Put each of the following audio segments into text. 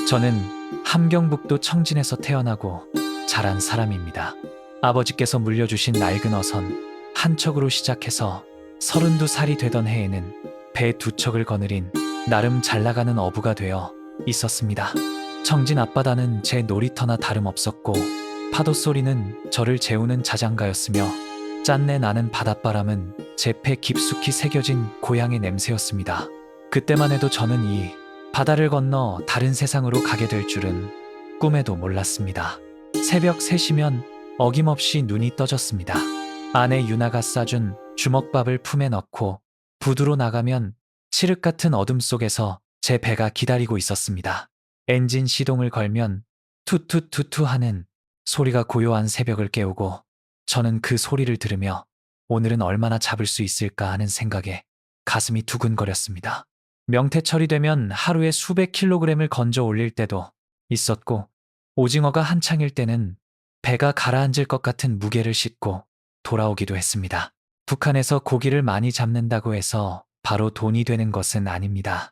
저는 함경북도 청진에서 태어나고 자란 사람입니다. 아버지께서 물려주신 낡은 어선 한 척으로 시작해서 32살이 되던 해에는 배 두 척을 거느린 나름 잘나가는 어부가 되어 있었습니다. 청진 앞바다는 제 놀이터나 다름없었고 파도 소리는 저를 재우는 자장가였으며 짠내 나는 바닷바람은 제 폐 깊숙이 새겨진 고향의 냄새였습니다. 그때만 해도 저는 이 바다를 건너 다른 세상으로 가게 될 줄은 꿈에도 몰랐습니다. 새벽 3시면 어김없이 눈이 떠졌습니다. 아내 유나가 싸준 주먹밥을 품에 넣고 부두로 나가면 칠흑 같은 어둠 속에서 제 배가 기다리고 있었습니다. 엔진 시동을 걸면 투투투투 하는 소리가 고요한 새벽을 깨우고 저는 그 소리를 들으며 오늘은 얼마나 잡을 수 있을까 하는 생각에 가슴이 두근거렸습니다. 명태철이 되면 하루에 수백 킬로그램을 건져 올릴 때도 있었고 오징어가 한창일 때는 배가 가라앉을 것 같은 무게를 싣고 돌아오기도 했습니다. 북한에서 고기를 많이 잡는다고 해서 바로 돈이 되는 것은 아닙니다.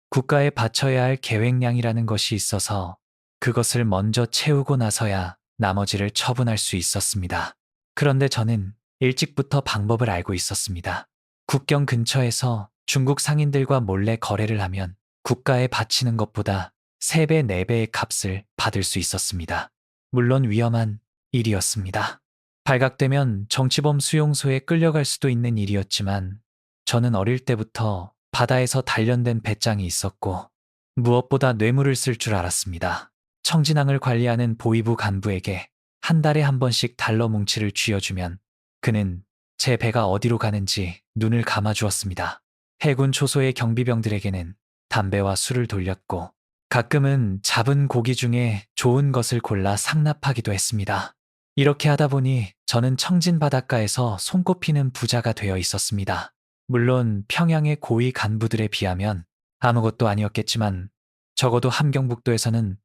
국가에 바쳐야 할 계획량이라는 것이 있어서 그것을 먼저 채우고 나서야 나머지를 처분할 수 있었습니다. 그런데 저는 일찍부터 방법을 알고 있었습니다. 국경 근처에서 중국 상인들과 몰래 거래를 하면 국가에 바치는 것보다 3배, 4배의 값을 받을 수 있었습니다. 물론 위험한 일이었습니다. 발각되면 정치범 수용소에 끌려갈 수도 있는 일이었지만 저는 어릴 때부터 바다에서 단련된 배짱이 있었고 무엇보다 뇌물을 쓸 줄 알았습니다. 청진항을 관리하는 보위부 간부에게 한 달에 한 번씩 달러 뭉치를 쥐어주면 그는 제 배가 어디로 가는지 눈을 감아주었습니다. 해군 초소의 경비병들에게는 담배와 술을 돌렸고 가끔은 잡은 고기 중에 좋은 것을 골라 상납하기도 했습니다. 이렇게 하다 보니 저는 청진 바닷가에서 손꼽히는 부자가 되어 있었습니다. 물론 평양의 고위 간부들에 비하면 아무것도 아니었겠지만 적어도 함경북도에서는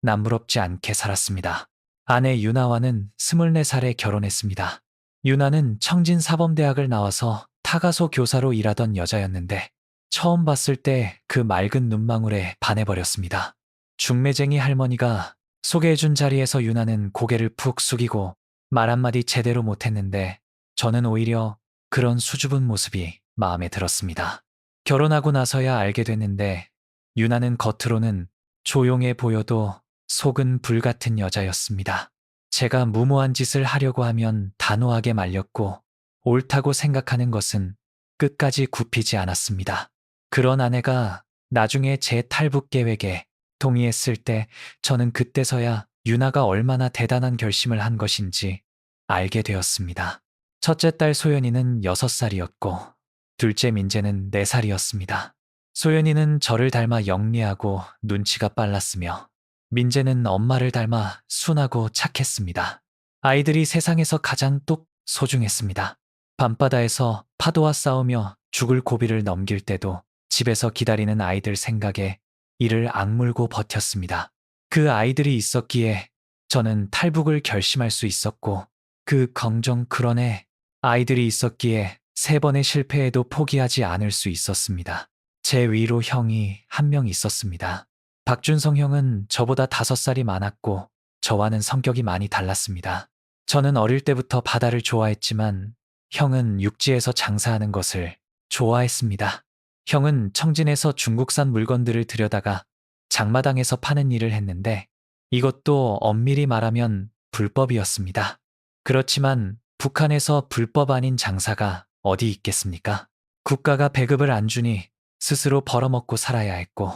남부럽지 않게 살았습니다. 아내 유나와는 24살에 결혼했습니다. 유나는 청진사범대학을 나와서 타가소 교사로 일하던 여자였는데 처음 봤을 때 그 맑은 눈망울에 반해버렸습니다. 중매쟁이 할머니가 소개해준 자리에서 유나는 고개를 푹 숙이고 말 한마디 제대로 못했는데 저는 오히려 그런 수줍은 모습이 마음에 들었습니다. 결혼하고 나서야 알게 됐는데 유나는 겉으로는 조용해 보여도 속은 불같은 여자였습니다. 제가 무모한 짓을 하려고 하면 단호하게 말렸고 옳다고 생각하는 것은 끝까지 굽히지 않았습니다. 그런 아내가 나중에 제 탈북 계획에 동의했을 때 저는 그때서야 유나가 얼마나 대단한 결심을 한 것인지 알게 되었습니다. 첫째 딸 소연이는 6살이었고 둘째 민재는 4살이었습니다. 소연이는 저를 닮아 영리하고 눈치가 빨랐으며 민재는 엄마를 닮아 순하고 착했습니다. 아이들이 세상에서 가장 똑 소중했습니다. 밤바다에서 파도와 싸우며 죽을 고비를 넘길 때도 집에서 기다리는 아이들 생각에 이를 악물고 버텼습니다. 그 아이들이 있었기에 저는 탈북을 결심할 수 있었고 그 긍정 그런에 아이들이 있었기에 3번의 실패에도 포기하지 않을 수 있었습니다. 제 위로 형이 한 명 있었습니다. 박준성 형은 저보다 5살이 많았고 저와는 성격이 많이 달랐습니다. 저는 어릴 때부터 바다를 좋아했지만 형은 육지에서 장사하는 것을 좋아했습니다. 형은 청진에서 중국산 물건들을 들여다가 장마당에서 파는 일을 했는데 이것도 엄밀히 말하면 불법이었습니다. 그렇지만 북한에서 불법 아닌 장사가 어디 있겠습니까? 국가가 배급을 안 주니 스스로 벌어먹고 살아야 했고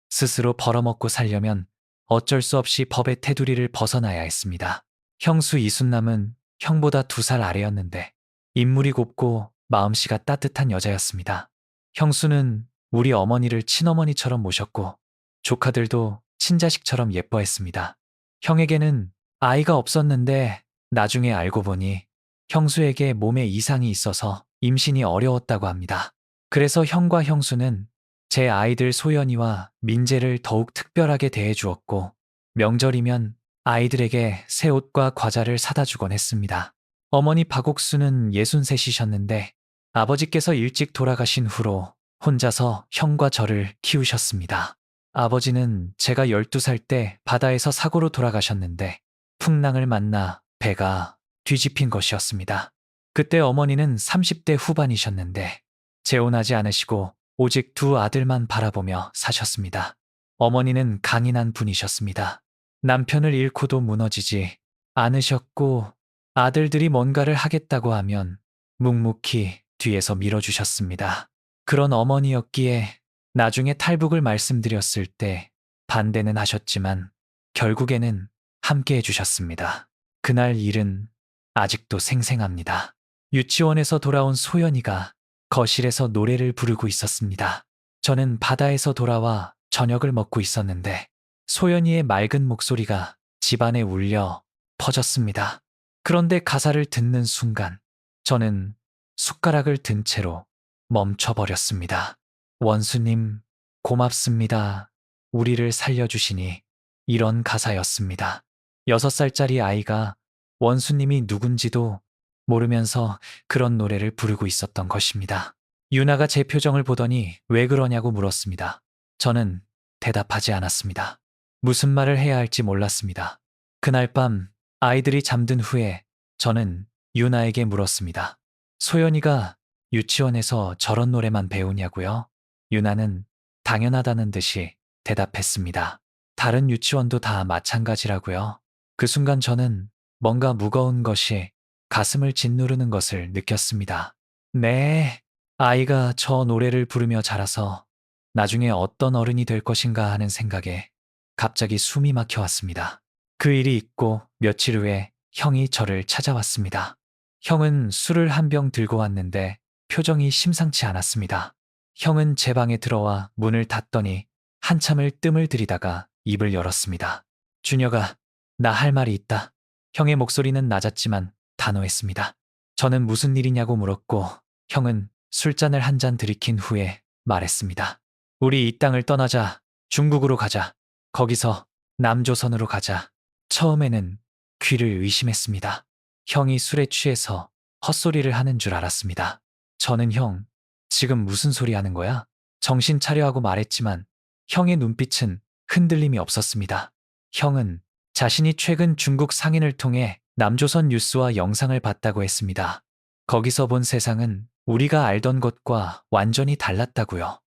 스스로 벌어먹고 살려면 어쩔 수 없이 법의 테두리를 벗어나야 했습니다. 형수 이순남은 형보다 2살 아래였는데 인물이 곱고 마음씨가 따뜻한 여자였습니다. 형수는 우리 어머니를 친어머니처럼 모셨고 조카들도 친자식처럼 예뻐했습니다. 형에게는 아이가 없었는데 나중에 알고 보니 형수에게 몸에 이상이 있어서 임신이 어려웠다고 합니다. 그래서 형과 형수는 제 아이들 소연이와 민재를 더욱 특별하게 대해주었고 명절이면 아이들에게 새 옷과 과자를 사다 주곤 했습니다. 어머니 박옥수는 63이셨는데 아버지께서 일찍 돌아가신 후로 혼자서 형과 저를 키우셨습니다. 아버지는 제가 12살 때 바다에서 사고로 돌아가셨는데 풍랑을 만나 배가 뒤집힌 것이었습니다. 그때 어머니는 30대 후반이셨는데 재혼하지 않으시고 오직 두 아들만 바라보며 사셨습니다. 어머니는 강인한 분이셨습니다. 남편을 잃고도 무너지지 않으셨고 아들들이 뭔가를 하겠다고 하면 묵묵히 뒤에서 밀어주셨습니다. 그런 어머니였기에 나중에 탈북을 말씀드렸을 때 반대는 하셨지만 결국에는 함께 해주셨습니다. 그날 일은 아직도 생생합니다. 유치원에서 돌아온 소연이가 거실에서 노래를 부르고 있었습니다. 저는 바다에서 돌아와 저녁을 먹고 있었는데 소연이의 맑은 목소리가 집안에 울려 퍼졌습니다. 그런데 가사를 듣는 순간 저는 숟가락을 든 채로 멈춰버렸습니다. 원수님, 고맙습니다. 우리를 살려주시니 이런 가사였습니다. 6살짜리 아이가 원수님이 누군지도 모르면서 그런 노래를 부르고 있었던 것입니다. 유나가 제 표정을 보더니 왜 그러냐고 물었습니다. 저는 대답하지 않았습니다. 무슨 말을 해야 할지 몰랐습니다. 그날 밤 아이들이 잠든 후에 저는 유나에게 물었습니다. 소연이가 유치원에서 저런 노래만 배우냐고요? 유나는 당연하다는 듯이 대답했습니다. 다른 유치원도 다 마찬가지라고요. 그 순간 저는 뭔가 무거운 것이 가슴을 짓누르는 것을 느꼈습니다. 네, 아이가 저 노래를 부르며 자라서 나중에 어떤 어른이 될 것인가 하는 생각에 갑자기 숨이 막혀왔습니다. 그 일이 있고 며칠 후에 형이 저를 찾아왔습니다. 형은 술을 한 병 들고 왔는데 표정이 심상치 않았습니다. 형은 제 방에 들어와 문을 닫더니 한참을 뜸을 들이다가 입을 열었습니다. 준혁아, 나 할 말이 있다. 형의 목소리는 낮았지만 단호했습니다. 저는 무슨 일이냐고 물었고 형은 술잔을 한 잔 들이킨 후에 말했습니다. 우리 이 땅을 떠나자. 중국으로 가자. 거기서 남조선으로 가자. 처음에는 귀를 의심했습니다. 형이 술에 취해서 헛소리를 하는 줄 알았습니다. 저는 형, 지금 무슨 소리 하는 거야? 정신 차려 하고 말했지만 형의 눈빛은 흔들림이 없었습니다. 형은 자신이 최근 중국 상인을 통해 남조선 뉴스와 영상을 봤다고 했습니다. 거기서 본 세상은 우리가 알던 것과 완전히 달랐다고요.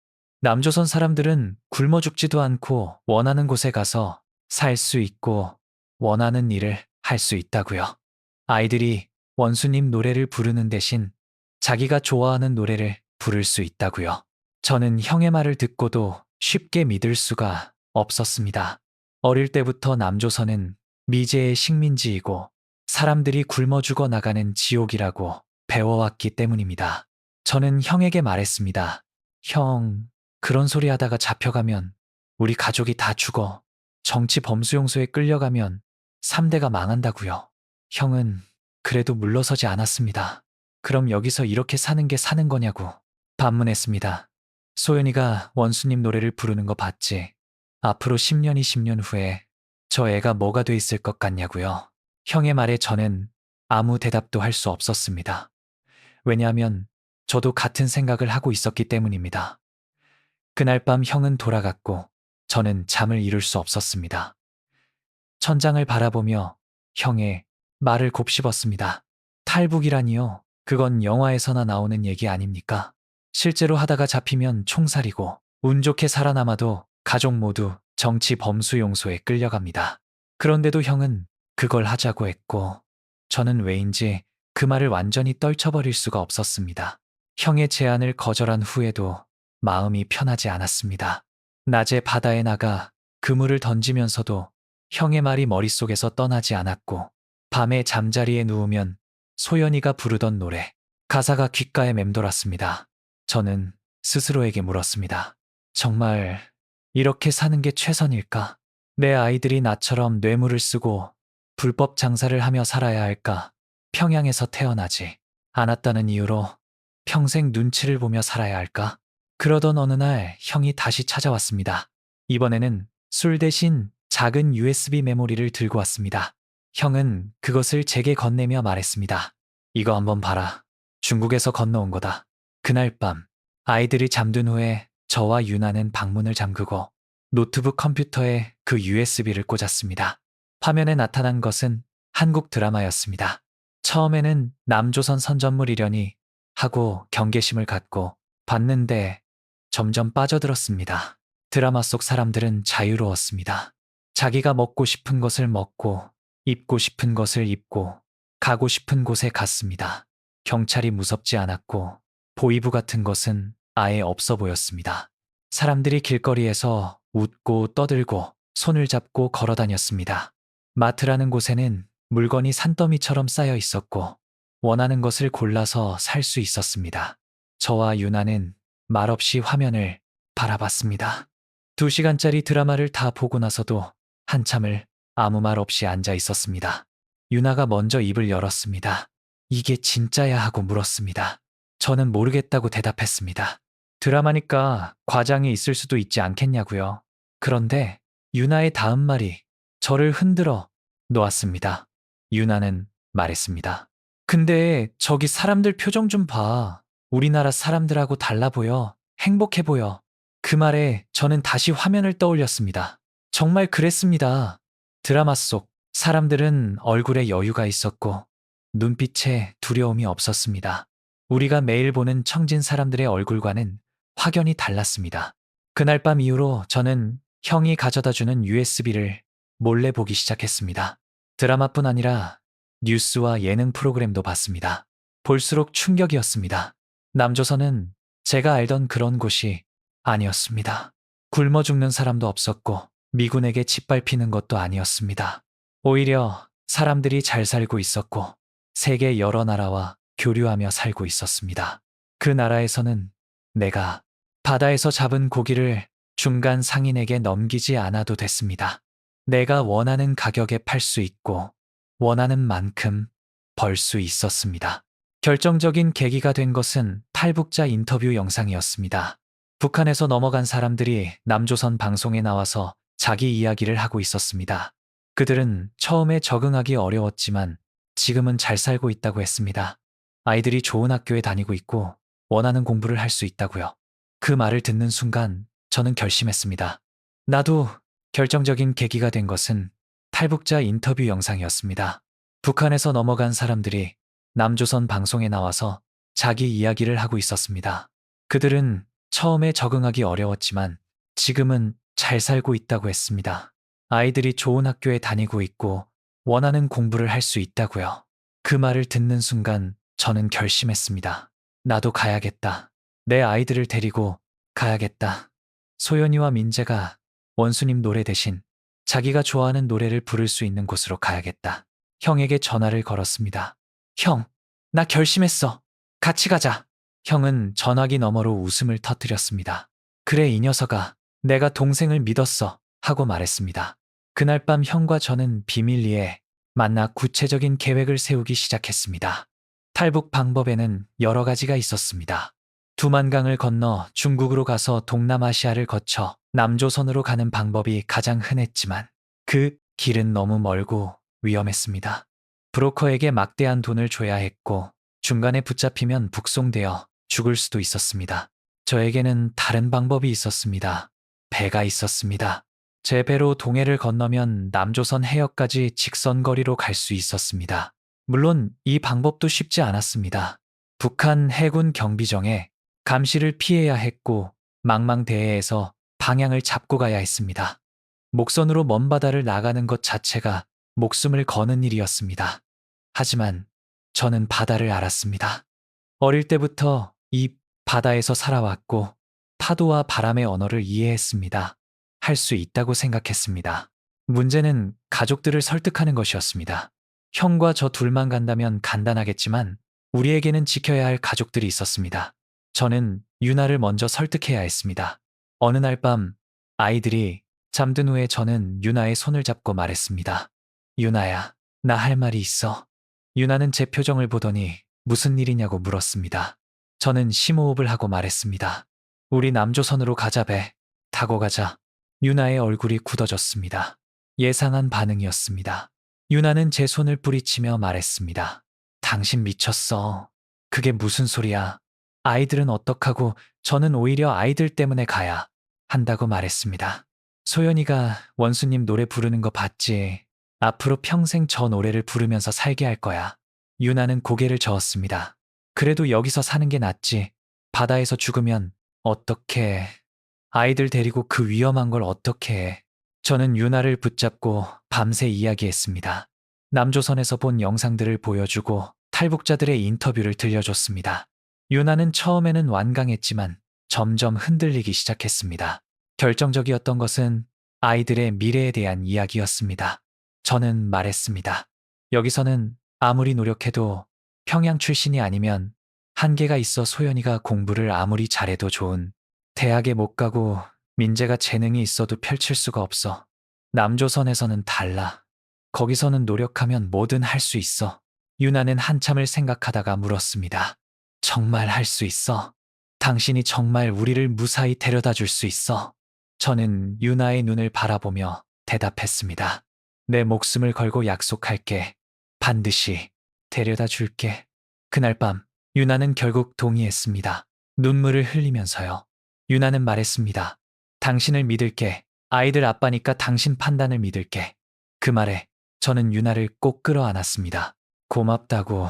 남조선 사람들은 굶어 죽지도 않고 원하는 곳에 가서 살 수 있고 원하는 일을 할 수 있다고요. 아이들이 원수님 노래를 부르는 대신 자기가 좋아하는 노래를 부를 수 있다고요. 저는 형의 말을 듣고도 쉽게 믿을 수가 없었습니다. 어릴 때부터 남조선은 미제의 식민지이고 사람들이 굶어 죽어 나가는 지옥이라고 배워왔기 때문입니다. 저는 형에게 말했습니다. 형, 그런 소리 하다가 잡혀가면 우리 가족이 다 죽어. 정치 범수용소에 끌려가면 3대가 망한다고요. 형은 그래도 물러서지 않았습니다. 그럼 여기서 이렇게 사는 게 사는 거냐고 반문했습니다. 소연이가 원수님 노래를 부르는 거 봤지? 앞으로 10년이 10년 후에 저 애가 뭐가 돼 있을 것 같냐고요. 형의 말에 저는 아무 대답도 할 수 없었습니다. 왜냐하면 저도 같은 생각을 하고 있었기 때문입니다. 그날 밤 형은 돌아갔고 저는 잠을 이룰 수 없었습니다. 천장을 바라보며 형의 말을 곱씹었습니다. 탈북이라니요. 그건 영화에서나 나오는 얘기 아닙니까? 실제로 하다가 잡히면 총살이고 운 좋게 살아남아도 가족 모두 정치 범수용소에 끌려갑니다. 그런데도 형은 그걸 하자고 했고 저는 왜인지 그 말을 완전히 떨쳐버릴 수가 없었습니다. 형의 제안을 거절한 후에도 마음이 편하지 않았습니다. 낮에 바다에 나가 그물을 던지면서도 형의 말이 머릿속에서 떠나지 않았고 밤에 잠자리에 누우면 소연이가 부르던 노래, 가사가 귓가에 맴돌았습니다. 저는 스스로에게 물었습니다. 정말 이렇게 사는 게 최선일까? 내 아이들이 나처럼 뇌물을 쓰고 불법 장사를 하며 살아야 할까? 평양에서 태어나지 않았다는 이유로 평생 눈치를 보며 살아야 할까? 그러던 어느 날 형이 다시 찾아왔습니다. 이번에는 술 대신 작은 USB 메모리를 들고 왔습니다. 형은 그것을 제게 건네며 말했습니다. 이거 한번 봐라. 중국에서 건너온 거다. 그날 밤 아이들이 잠든 후에 저와 유나는 방문을 잠그고 노트북 컴퓨터에 그 USB를 꽂았습니다. 화면에 나타난 것은 한국 드라마였습니다. 처음에는 남조선 선전물이려니 하고 경계심을 갖고 봤는데 점점 빠져들었습니다. 드라마 속 사람들은 자유로웠습니다. 자기가 먹고 싶은 것을 먹고 입고 싶은 것을 입고 가고 싶은 곳에 갔습니다. 경찰이 무섭지 않았고 보이부 같은 것은 아예 없어 보였습니다. 사람들이 길거리에서 웃고 떠들고 손을 잡고 걸어 다녔습니다. 마트라는 곳에는 물건이 산더미처럼 쌓여 있었고 원하는 것을 골라서 살 수 있었습니다. 저와 유나는 말없이 화면을 바라봤습니다. 2시간짜리 드라마를 다 보고 나서도 한참을 아무 말 없이 앉아 있었습니다. 유나가 먼저 입을 열었습니다. 이게 진짜야 하고 물었습니다. 저는 모르겠다고 대답했습니다. 드라마니까 과장이 있을 수도 있지 않겠냐고요. 그런데 유나의 다음 말이 저를 흔들어 놓았습니다. 유나는 말했습니다. 근데 저기 사람들 표정 좀 봐. 우리나라 사람들하고 달라 보여. 행복해 보여. 그 말에 저는 다시 화면을 떠올렸습니다. 정말 그랬습니다. 드라마 속 사람들은 얼굴에 여유가 있었고 눈빛에 두려움이 없었습니다. 우리가 매일 보는 청진 사람들의 얼굴과는 확연히 달랐습니다. 그날 밤 이후로 저는 형이 가져다 주는 USB를 몰래 보기 시작했습니다. 드라마뿐 아니라 뉴스와 예능 프로그램도 봤습니다. 볼수록 충격이었습니다. 남조선은 제가 알던 그런 곳이 아니었습니다. 굶어 죽는 사람도 없었고 미군에게 짓밟히는 것도 아니었습니다. 오히려 사람들이 잘 살고 있었고 세계 여러 나라와 교류하며 살고 있었습니다. 그 나라에서는 내가 바다에서 잡은 고기를 중간 상인에게 넘기지 않아도 됐습니다. 내가 원하는 가격에 팔 수 있고 원하는 만큼 벌 수 있었습니다. 결정적인 계기가 된 것은 탈북자 인터뷰 영상이었습니다. 북한에서 넘어간 사람들이 남조선 방송에 나와서 자기 이야기를 하고 있었습니다. 그들은 처음에 적응하기 어려웠지만 지금은 잘 살고 있다고 했습니다. 아이들이 좋은 학교에 다니고 있고 원하는 공부를 할 수 있다고요. 그 말을 듣는 순간 저는 결심했습니다. 나도 결정적인 계기가 된 것은 탈북자 인터뷰 영상이었습니다. 북한에서 넘어간 사람들이 남조선 방송에 나와서 자기 이야기를 하고 있었습니다. 그들은 처음에 적응하기 어려웠지만 지금은 잘 살고 있다고 했습니다. 아이들이 좋은 학교에 다니고 있고 원하는 공부를 할 수 있다고요. 그 말을 듣는 순간 저는 결심했습니다. 나도 가야겠다. 내 아이들을 데리고 가야겠다. 소연이와 민재가 원수님 노래 대신 자기가 좋아하는 노래를 부를 수 있는 곳으로 가야겠다. 형에게 전화를 걸었습니다. 형, 나 결심했어. 같이 가자. 형은 전화기 너머로 웃음을 터뜨렸습니다. 그래, 이 녀석아. 내가 동생을 믿었어. 하고 말했습니다. 그날 밤 형과 저는 비밀리에 만나 구체적인 계획을 세우기 시작했습니다. 탈북 방법에는 여러 가지가 있었습니다. 두만강을 건너 중국으로 가서 동남아시아를 거쳐 남조선으로 가는 방법이 가장 흔했지만 그 길은 너무 멀고 위험했습니다. 브로커에게 막대한 돈을 줘야 했고 중간에 붙잡히면 북송되어 죽을 수도 있었습니다. 저에게는 다른 방법이 있었습니다. 배가 있었습니다. 제 배로 동해를 건너면 남조선 해역까지 직선거리로 갈 수 있었습니다. 물론 이 방법도 쉽지 않았습니다. 북한 해군 경비정에 감시를 피해야 했고 망망대해에서 방향을 잡고 가야 했습니다. 목선으로 먼 바다를 나가는 것 자체가 목숨을 거는 일이었습니다. 하지만 저는 바다를 알았습니다. 어릴 때부터 이 바다에서 살아왔고 파도와 바람의 언어를 이해했습니다. 할 수 있다고 생각했습니다. 문제는 가족들을 설득하는 것이었습니다. 형과 저 둘만 간다면 간단하겠지만 우리에게는 지켜야 할 가족들이 있었습니다. 저는 유나를 먼저 설득해야 했습니다. 어느 날 밤 아이들이 잠든 후에 저는 유나의 손을 잡고 말했습니다. 유나야, 나 할 말이 있어. 유나는 제 표정을 보더니 무슨 일이냐고 물었습니다. 저는 심호흡을 하고 말했습니다. 우리 남조선으로 가자, 배 타고 가자. 유나의 얼굴이 굳어졌습니다. 예상한 반응이었습니다. 유나는 제 손을 뿌리치며 말했습니다. 당신 미쳤어. 그게 무슨 소리야. 아이들은 어떡하고 저는 오히려 아이들 때문에 가야 한다고 말했습니다. 소연이가 원수님 노래 부르는 거 봤지. 앞으로 평생 저 노래를 부르면서 살게 할 거야. 유나는 고개를 저었습니다. 그래도 여기서 사는 게 낫지. 바다에서 죽으면 어떻게 아이들 데리고 그 위험한 걸 어떻게 해. 저는 유나를 붙잡고 밤새 이야기했습니다. 남조선에서 본 영상들을 보여주고 탈북자들의 인터뷰를 들려줬습니다. 유나는 처음에는 완강했지만 점점 흔들리기 시작했습니다. 결정적이었던 것은 아이들의 미래에 대한 이야기였습니다. 저는 말했습니다. 여기서는 아무리 노력해도 평양 출신이 아니면 한계가 있어. 소연이가 공부를 아무리 잘해도 좋은 대학에 못 가고 민재가 재능이 있어도 펼칠 수가 없어. 남조선에서는 달라. 거기서는 노력하면 뭐든 할 수 있어. 유나는 한참을 생각하다가 물었습니다. 정말 할 수 있어? 당신이 정말 우리를 무사히 데려다 줄 수 있어? 저는 유나의 눈을 바라보며 대답했습니다. 내 목숨을 걸고 약속할게. 반드시 데려다 줄게. 그날 밤 유나는 결국 동의했습니다. 눈물을 흘리면서요. 유나는 말했습니다. 당신을 믿을게. 아이들 아빠니까 당신 판단을 믿을게. 그 말에 저는 유나를 꼭 끌어안았습니다. 고맙다고,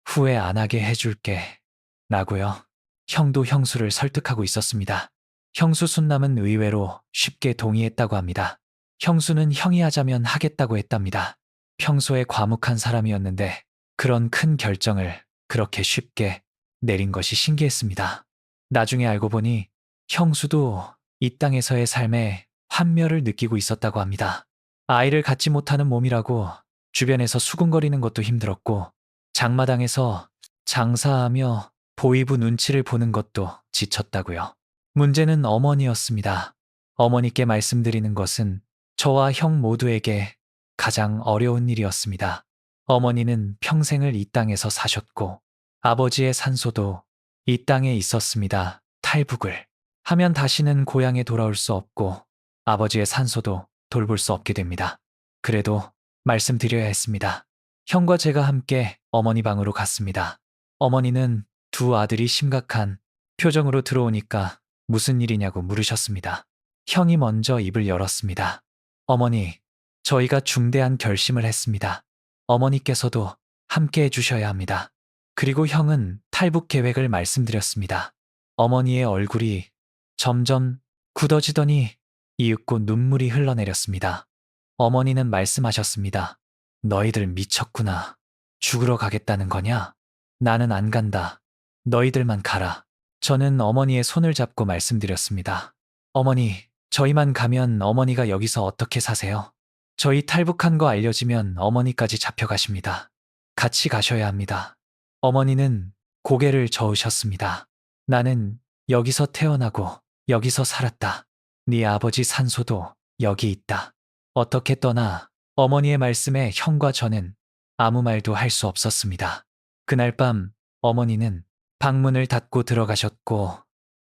후회 안 하게 해줄게. 라고요. 형도 형수를 설득하고 있었습니다. 형수 순남은 의외로 쉽게 동의했다고 합니다. 형수는 형이 하자면 하겠다고 했답니다. 평소에 과묵한 사람이었는데 그런 큰 결정을 그렇게 쉽게 내린 것이 신기했습니다. 나중에 알고 보니 형수도 이 땅에서의 삶에 환멸을 느끼고 있었다고 합니다. 아이를 갖지 못하는 몸이라고 주변에서 수군거리는 것도 힘들었고 장마당에서 장사하며 보이부 눈치를 보는 것도 지쳤다고요. 문제는 어머니였습니다. 어머니께 말씀드리는 것은 저와 형 모두에게 가장 어려운 일이었습니다. 어머니는 평생을 이 땅에서 사셨고 아버지의 산소도 이 땅에 있었습니다. 탈북을 하면 다시는 고향에 돌아올 수 없고 아버지의 산소도 돌볼 수 없게 됩니다. 그래도 말씀드려야 했습니다. 형과 제가 함께 어머니 방으로 갔습니다. 어머니는 두 아들이 심각한 표정으로 들어오니까 무슨 일이냐고 물으셨습니다. 형이 먼저 입을 열었습니다. 어머니, 저희가 중대한 결심을 했습니다. 어머니께서도 함께 해주셔야 합니다. 그리고 형은 탈북 계획을 말씀드렸습니다. 어머니의 얼굴이 점점 굳어지더니 이윽고 눈물이 흘러내렸습니다. 어머니는 말씀하셨습니다. 너희들 미쳤구나. 죽으러 가겠다는 거냐? 나는 안 간다. 너희들만 가라. 저는 어머니의 손을 잡고 말씀드렸습니다. 어머니, 저희만 가면 어머니가 여기서 어떻게 사세요? 저희 탈북한 거 알려지면 어머니까지 잡혀가십니다. 같이 가셔야 합니다. 어머니는 고개를 저으셨습니다. 나는 여기서 태어나고 여기서 살았다. 네 아버지 산소도 여기 있다. 어떻게 떠나? 어머니의 말씀에 형과 저는 아무 말도 할 수 없었습니다. 그날 밤 어머니는 방문을 닫고 들어가셨고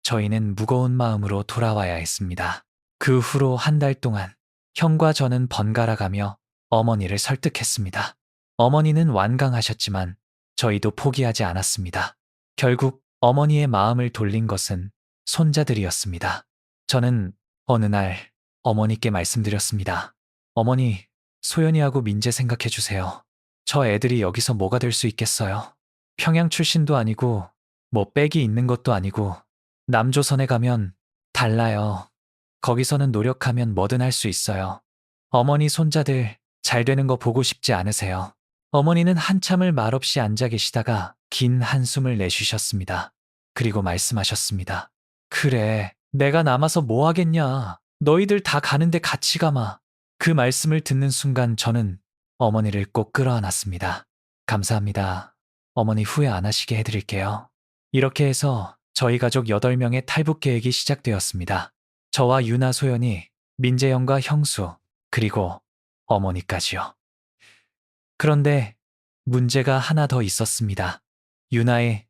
저희는 무거운 마음으로 돌아와야 했습니다. 그 후로 한 달 동안 형과 저는 번갈아 가며 어머니를 설득했습니다. 어머니는 완강하셨지만 저희도 포기하지 않았습니다. 결국 어머니의 마음을 돌린 것은 손자들이었습니다. 저는 어느 날 어머니께 말씀드렸습니다. 어머니, 소연이하고 민재 생각해 주세요. 저 애들이 여기서 뭐가 될 수 있겠어요? 평양 출신도 아니고 뭐 빽이 있는 것도 아니고 남조선에 가면 달라요. 거기서는 노력하면 뭐든 할 수 있어요. 어머니 손자들 잘 되는 거 보고 싶지 않으세요? 어머니는 한참을 말없이 앉아 계시다가 긴 한숨을 내쉬셨습니다. 그리고 말씀하셨습니다. 그래, 내가 남아서 뭐 하겠냐. 너희들 다 가는데 같이 가마. 그 말씀을 듣는 순간 저는 어머니를 꼭 끌어안았습니다. 감사합니다. 어머니 후회 안 하시게 해드릴게요. 이렇게 해서 저희 가족 8명의 탈북 계획이 시작되었습니다. 저와 유나 소연이, 민재형과 형수, 그리고 어머니까지요. 그런데 문제가 하나 더 있었습니다. 유나의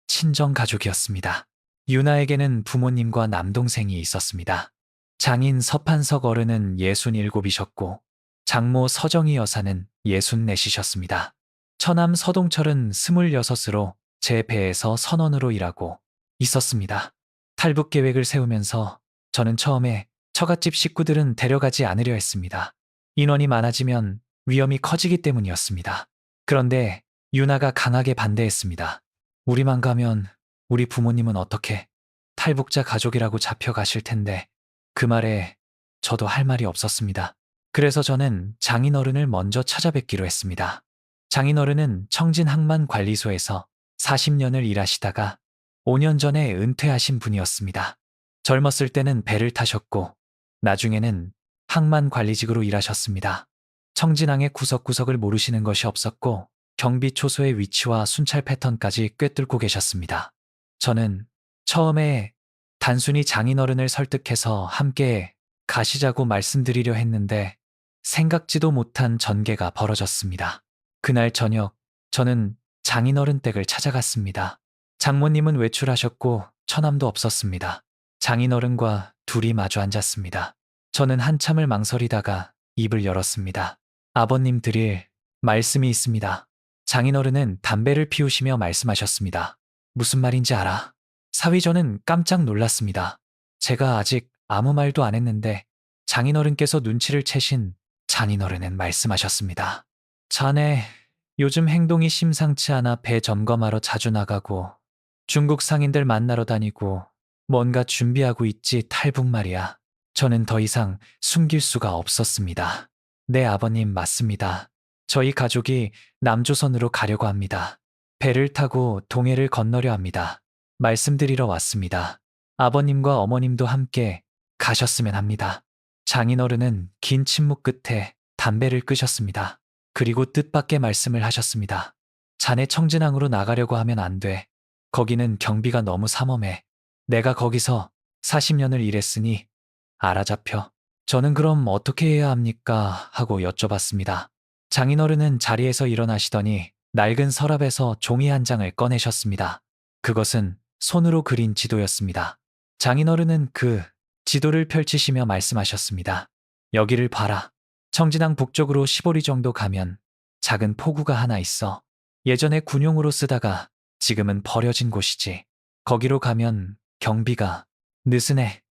친정 가족이었습니다. 유나에게는 부모님과 남동생이 있었습니다. 장인 서판석 어른은 67이셨고 장모 서정희 여사는 64이셨습니다. 처남 서동철은 26으로 제 배에서 선원으로 일하고 있었습니다. 탈북 계획을 세우면서 저는 처음에 처갓집 식구들은 데려가지 않으려 했습니다. 인원이 많아지면 위험이 커지기 때문이었습니다. 그런데 유나가 강하게 반대했습니다. 우리만 가면 우리 부모님은 어떻게 탈북자 가족이라고 잡혀가실 텐데. 그 말에 저도 할 말이 없었습니다. 그래서 저는 장인어른을 먼저 찾아뵙기로 했습니다. 장인어른은 청진항만관리소에서 40년을 일하시다가 5년 전에 은퇴하신 분이었습니다. 젊었을 때는 배를 타셨고 나중에는 항만관리직으로 일하셨습니다. 청진항의 구석구석을 모르시는 것이 없었고 경비초소의 위치와 순찰 패턴까지 꿰뚫고 계셨습니다. 저는 처음에 단순히 장인어른을 설득해서 함께 가시자고 말씀드리려 했는데 생각지도 못한 전개가 벌어졌습니다. 그날 저녁 저는 장인어른 댁을 찾아갔습니다. 장모님은 외출하셨고 처남도 없었습니다. 장인어른과 둘이 마주 앉았습니다. 저는 한참을 망설이다가 입을 열었습니다. 아버님 드릴 말씀이 있습니다. 장인어른은 담배를 피우시며 말씀하셨습니다. 무슨 말인지 알아? 사위저는 깜짝 놀랐습니다. 제가 아직 아무 말도 안 했는데 장인어른께서 눈치를 채신 장인어른은 말씀하셨습니다. 자네 요즘 행동이 심상치 않아 배 점검하러 자주 나가고 중국 상인들 만나러 다니고 뭔가 준비하고 있지 탈북 말이야. 저는 더 이상 숨길 수가 없었습니다. 네, 아버님 맞습니다. 저희 가족이 남조선으로 가려고 합니다. 배를 타고 동해를 건너려 합니다. 말씀드리러 왔습니다. 아버님과 어머님도 함께 가셨으면 합니다. 장인어른은 긴 침묵 끝에 담배를 끄셨습니다. 그리고 뜻밖의 말씀을 하셨습니다. 자네 청진항으로 나가려고 하면 안 돼. 거기는 경비가 너무 삼엄해. 내가 거기서 40년을 일했으니 알아잡혀. 저는 그럼 어떻게 해야 합니까? 하고 여쭤봤습니다. 장인어른은 자리에서 일어나시더니 낡은 서랍에서 종이 한 장을 꺼내셨습니다. 그것은 손으로 그린 지도였습니다. 장인어른은 그 지도를 펼치시며 말씀하셨습니다. 여기를 봐라. 청진항 북쪽으로 15리 정도 가면 작은 포구가 하나 있어. 예전에 군용으로 쓰다가 지금은 버려진 곳이지. 거기로 가면 경비가 느슨해.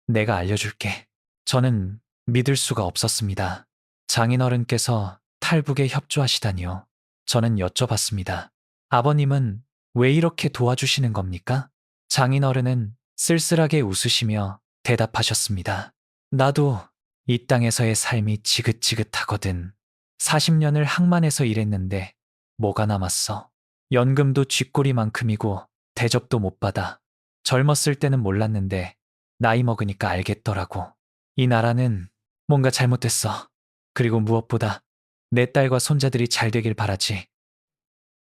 내가 알려줄게. 저는 믿을 수가 없었습니다. 장인어른께서 탈북에 협조하시다니요. 저는 여쭤봤습니다. 아버님은 왜 이렇게 도와주시는 겁니까? 장인어른은 쓸쓸하게 웃으시며 대답하셨습니다. 나도 이 땅에서의 삶이 지긋지긋하거든. 40년을 항만에서 일했는데 뭐가 남았어? 연금도 쥐꼬리만큼이고 대접도 못 받아. 젊었을 때는 몰랐는데 나이 먹으니까 알겠더라고. 이 나라는 뭔가 잘못됐어. 그리고 무엇보다 내 딸과 손자들이 잘 되길 바라지.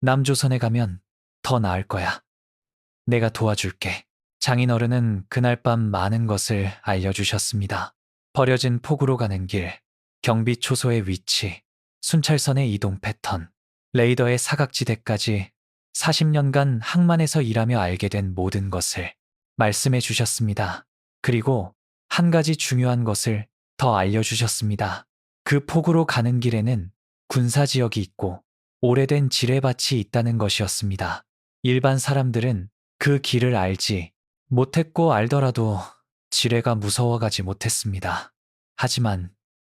남조선에 가면 더 나을 거야. 내가 도와줄게. 장인어른은 그날 밤 많은 것을 알려주셨습니다. 버려진 폭우로 가는 길, 경비 초소의 위치, 순찰선의 이동 패턴, 레이더의 사각지대까지 40년간 항만에서 일하며 알게 된 모든 것을 말씀해 주셨습니다. 그리고 한 가지 중요한 것을 더 알려주셨습니다. 그 폭우로 가는 길에는 군사지역이 있고 오래된 지뢰밭이 있다는 것이었습니다. 일반 사람들은 그 길을 알지 못했고 알더라도 지뢰가 무서워가지 못했습니다. 하지만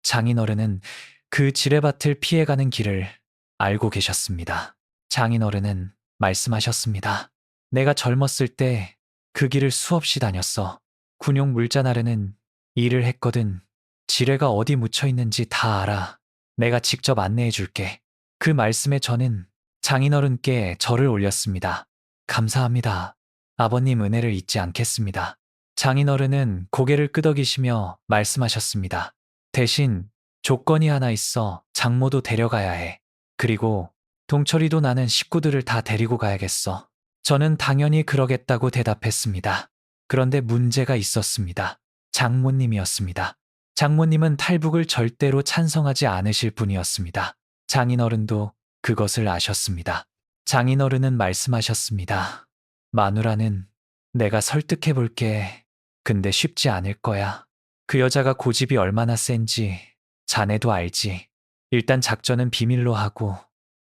장인어른은 그 지뢰밭을 피해가는 길을 알고 계셨습니다. 장인어른은 말씀하셨습니다. 내가 젊었을 때 그 길을 수없이 다녔어. 군용 물자 나르는 일을 했거든. 지뢰가 어디 묻혀 있는지 다 알아. 내가 직접 안내해 줄게. 그 말씀에 저는 장인어른께 절을 올렸습니다. 감사합니다. 아버님 은혜를 잊지 않겠습니다. 장인어른은 고개를 끄덕이시며 말씀하셨습니다. 대신 조건이 하나 있어. 장모도 데려가야 해. 그리고 동철이도 나는 식구들을 다 데리고 가야겠어. 저는 당연히 그러겠다고 대답했습니다. 그런데 문제가 있었습니다. 장모님이었습니다. 장모님은 탈북을 절대로 찬성하지 않으실 분이었습니다. 장인어른도 그것을 아셨습니다. 장인어른은 말씀하셨습니다. 마누라는 내가 설득해 볼게. 근데 쉽지 않을 거야. 그 여자가 고집이 얼마나 센지 자네도 알지. 일단 작전은 비밀로 하고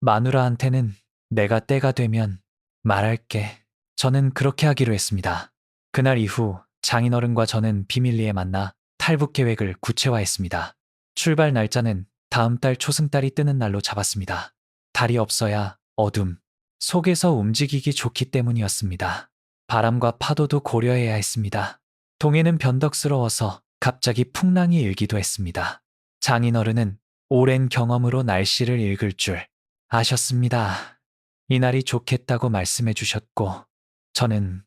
마누라한테는 내가 때가 되면 말할게. 저는 그렇게 하기로 했습니다. 그날 이후 장인어른과 저는 비밀리에 만나 탈북 계획을 구체화했습니다. 출발 날짜는 다음 달 초승달이 뜨는 날로 잡았습니다. 달이 없어야 어둠 속에서 움직이기 좋기 때문이었습니다. 바람과 파도도 고려해야 했습니다. 동해는 변덕스러워서 갑자기 풍랑이 일기도 했습니다. 장인어른은 오랜 경험으로 날씨를 읽을 줄 아셨습니다. 이날이 좋겠다고 말씀해 주셨고, 저는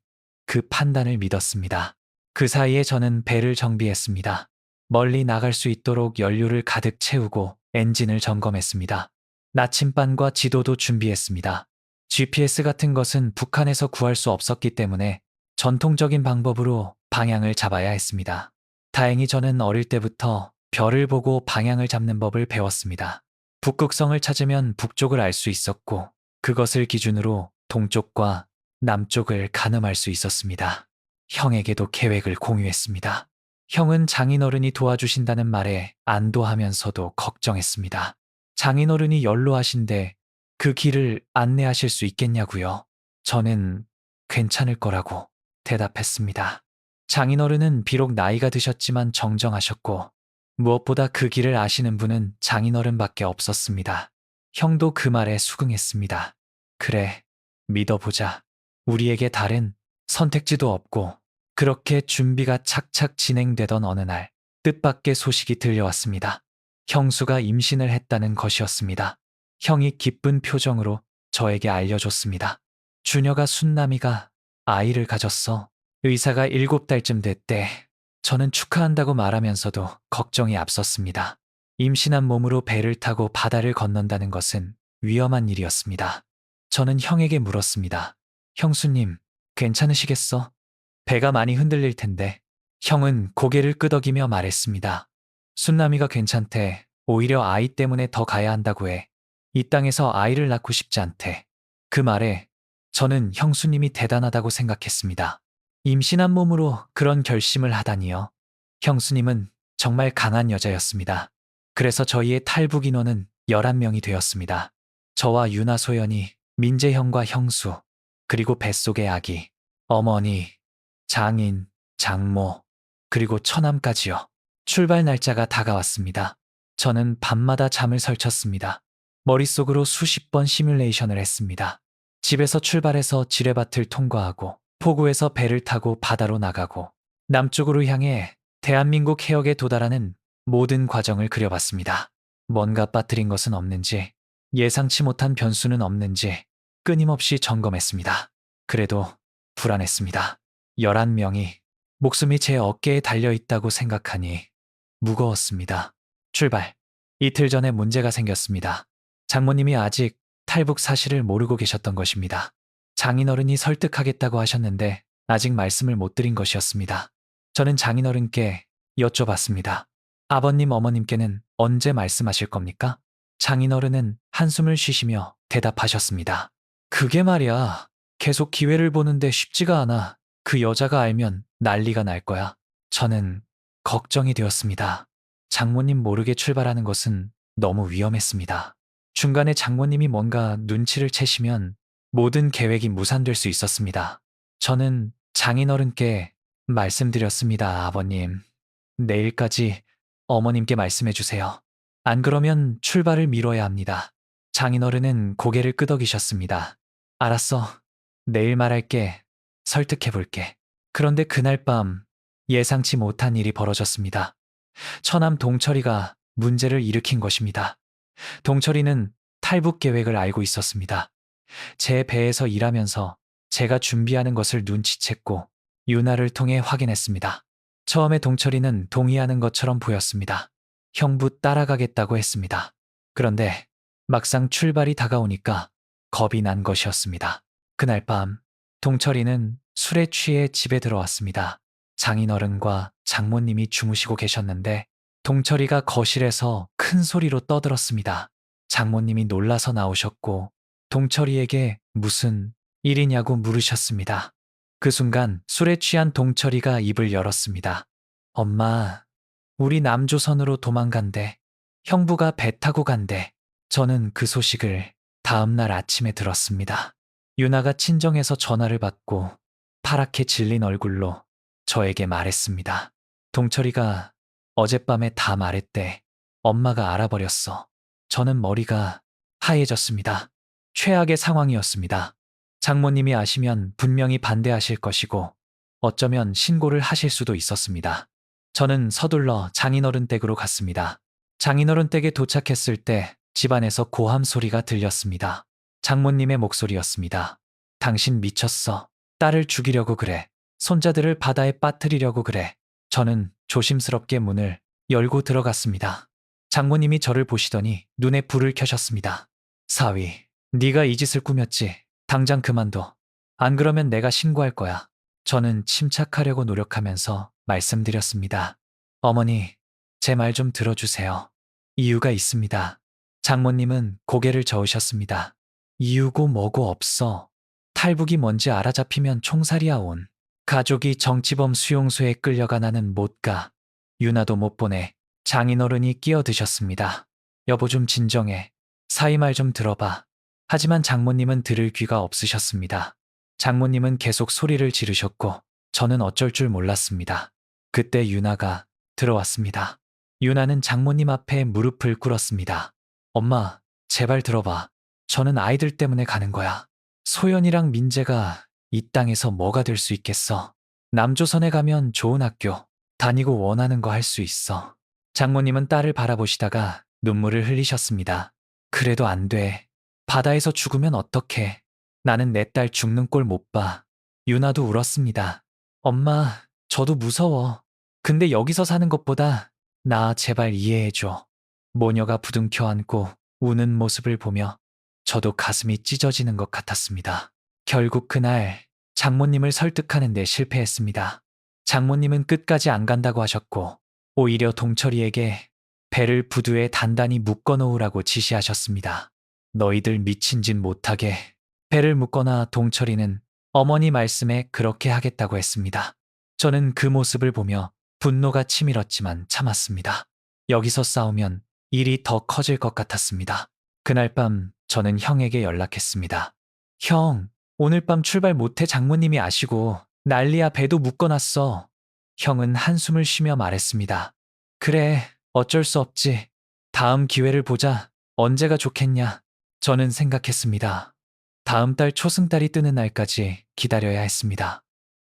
그 판단을 믿었습니다. 그 사이에 저는 배를 정비했습니다. 멀리 나갈 수 있도록 연료를 가득 채우고 엔진을 점검했습니다. 나침반과 지도도 준비했습니다. GPS 같은 것은 북한에서 구할 수 없었기 때문에 전통적인 방법으로 방향을 잡아야 했습니다. 다행히 저는 어릴 때부터 별을 보고 방향을 잡는 법을 배웠습니다. 북극성을 찾으면 북쪽을 알 수 있었고, 그것을 기준으로 동쪽과 남쪽을 가늠할 수 있었습니다. 형에게도 계획을 공유했습니다. 형은 장인어른이 도와주신다는 말에 안도하면서도 걱정했습니다. 장인어른이 연로하신데 그 길을 안내하실 수 있겠냐고요? 저는 괜찮을 거라고 대답했습니다. 장인어른은 비록 나이가 드셨지만 정정하셨고, 무엇보다 그 길을 아시는 분은 장인어른밖에 없었습니다. 형도 그 말에 수긍했습니다. 그래, 믿어보자. 우리에게 다른 선택지도 없고. 그렇게 준비가 착착 진행되던 어느 날, 뜻밖의 소식이 들려왔습니다. 형수가 임신을 했다는 것이었습니다. 형이 기쁜 표정으로 저에게 알려줬습니다. 주녀가 순남이가 아이를 가졌어. 의사가 7달쯤 됐대. 저는 축하한다고 말하면서도 걱정이 앞섰습니다. 임신한 몸으로 배를 타고 바다를 건넌다는 것은 위험한 일이었습니다. 저는 형에게 물었습니다. 형수님, 괜찮으시겠어? 배가 많이 흔들릴 텐데. 형은 고개를 끄덕이며 말했습니다. 순남이가 괜찮대. 오히려 아이 때문에 더 가야 한다고 해. 이 땅에서 아이를 낳고 싶지 않대. 그 말에 저는 형수님이 대단하다고 생각했습니다. 임신한 몸으로 그런 결심을 하다니요. 형수님은 정말 강한 여자였습니다. 그래서 저희의 탈북 인원은 11명이 되었습니다. 저와 유나 소연이, 민재 형과 형수, 그리고 뱃속의 아기, 어머니, 장인, 장모, 그리고 처남까지요. 출발 날짜가 다가왔습니다. 저는 밤마다 잠을 설쳤습니다. 머릿속으로 수십 번 시뮬레이션을 했습니다. 집에서 출발해서 지뢰밭을 통과하고, 포구에서 배를 타고 바다로 나가고, 남쪽으로 향해 대한민국 해역에 도달하는 모든 과정을 그려봤습니다. 뭔가 빠뜨린 것은 없는지, 예상치 못한 변수는 없는지 끊임없이 점검했습니다. 그래도 불안했습니다. 11명이 목숨이 제 어깨에 달려있다고 생각하니 무거웠습니다. 출발. 이틀 전에 문제가 생겼습니다. 장모님이 아직 탈북 사실을 모르고 계셨던 것입니다. 장인어른이 설득하겠다고 하셨는데 아직 말씀을 못 드린 것이었습니다. 저는 장인어른께 여쭤봤습니다. 아버님, 어머님께는 언제 말씀하실 겁니까? 장인어른은 한숨을 쉬시며 대답하셨습니다. 그게 말이야. 계속 기회를 보는데 쉽지가 않아. 그 여자가 알면 난리가 날 거야. 저는 걱정이 되었습니다. 장모님 모르게 출발하는 것은 너무 위험했습니다. 중간에 장모님이 뭔가 눈치를 채시면 모든 계획이 무산될 수 있었습니다. 저는 장인어른께 말씀드렸습니다. 아버님, 내일까지 어머님께 말씀해 주세요. 안 그러면 출발을 미뤄야 합니다. 장인어른은 고개를 끄덕이셨습니다. 알았어. 내일 말할게. 설득해 볼게. 그런데 그날 밤 예상치 못한 일이 벌어졌습니다. 처남 동철이가 문제를 일으킨 것입니다. 동철이는 탈북 계획을 알고 있었습니다. 제 배에서 일하면서 제가 준비하는 것을 눈치챘고 유나를 통해 확인했습니다. 처음에 동철이는 동의하는 것처럼 보였습니다. 형부 따라가겠다고 했습니다. 그런데 막상 출발이 다가오니까 겁이 난 것이었습니다. 그날 밤 동철이는 술에 취해 집에 들어왔습니다. 장인어른과 장모님이 주무시고 계셨는데 동철이가 거실에서 큰 소리로 떠들었습니다. 장모님이 놀라서 나오셨고 동철이에게 무슨 일이냐고 물으셨습니다. 그 순간 술에 취한 동철이가 입을 열었습니다. 엄마, 우리 남조선으로 도망간대. 형부가 배 타고 간대. 저는 그 소식을 다음 날 아침에 들었습니다. 유나가 친정에서 전화를 받고 파랗게 질린 얼굴로 저에게 말했습니다. 동철이가 어젯밤에 다 말했대. 엄마가 알아버렸어. 저는 머리가 하얘졌습니다. 최악의 상황이었습니다. 장모님이 아시면 분명히 반대하실 것이고 어쩌면 신고를 하실 수도 있었습니다. 저는 서둘러 장인어른 댁으로 갔습니다. 장인어른 댁에 도착했을 때 집안에서 고함 소리가 들렸습니다. 장모님의 목소리였습니다. 당신 미쳤어. 딸을 죽이려고 그래. 손자들을 바다에 빠뜨리려고 그래. 저는 조심스럽게 문을 열고 들어갔습니다. 장모님이 저를 보시더니 눈에 불을 켜셨습니다. 사위, 네가 이 짓을 꾸몄지. 당장 그만둬. 안 그러면 내가 신고할 거야. 저는 침착하려고 노력하면서 말씀드렸습니다. 어머니, 제 말 좀 들어주세요. 이유가 있습니다. 장모님은 고개를 저으셨습니다. 이유고 뭐고 없어. 탈북이 뭔지 알아잡히면 총살이야 온. 가족이 정치범 수용소에 끌려가 나는 못 가. 유나도 못 보내. 장인어른이 끼어드셨습니다. 여보 좀 진정해. 사위 말 좀 들어봐. 하지만 장모님은 들을 귀가 없으셨습니다. 장모님은 계속 소리를 지르셨고 저는 어쩔 줄 몰랐습니다. 그때 유나가 들어왔습니다. 유나는 장모님 앞에 무릎을 꿇었습니다. 엄마, 제발 들어봐. 저는 아이들 때문에 가는 거야. 소연이랑 민재가 이 땅에서 뭐가 될 수 있겠어. 남조선에 가면 좋은 학교, 다니고 원하는 거 할 수 있어. 장모님은 딸을 바라보시다가 눈물을 흘리셨습니다. 그래도 안 돼. 바다에서 죽으면 어떡해. 나는 내 딸 죽는 꼴 못 봐. 유나도 울었습니다. 엄마, 저도 무서워. 근데 여기서 사는 것보다 나 제발 이해해줘. 모녀가 부둥켜 안고 우는 모습을 보며 저도 가슴이 찢어지는 것 같았습니다. 결국 그날 장모님을 설득하는 데 실패했습니다. 장모님은 끝까지 안 간다고 하셨고 오히려 동철이에게 배를 부두에 단단히 묶어 놓으라고 지시하셨습니다. 너희들 미친 짓 못하게 배를 묶거나 동철이는 어머니 말씀에 그렇게 하겠다고 했습니다. 저는 그 모습을 보며 분노가 치밀었지만 참았습니다. 여기서 싸우면 일이 더 커질 것 같았습니다. 그날 밤 저는 형에게 연락했습니다. 형, 오늘 밤 출발 못해 장모님이 아시고 난리야 배도 묶어놨어. 형은 한숨을 쉬며 말했습니다. 그래, 어쩔 수 없지. 다음 기회를 보자. 언제가 좋겠냐. 저는 생각했습니다. 다음 달 초승달이 뜨는 날까지 기다려야 했습니다.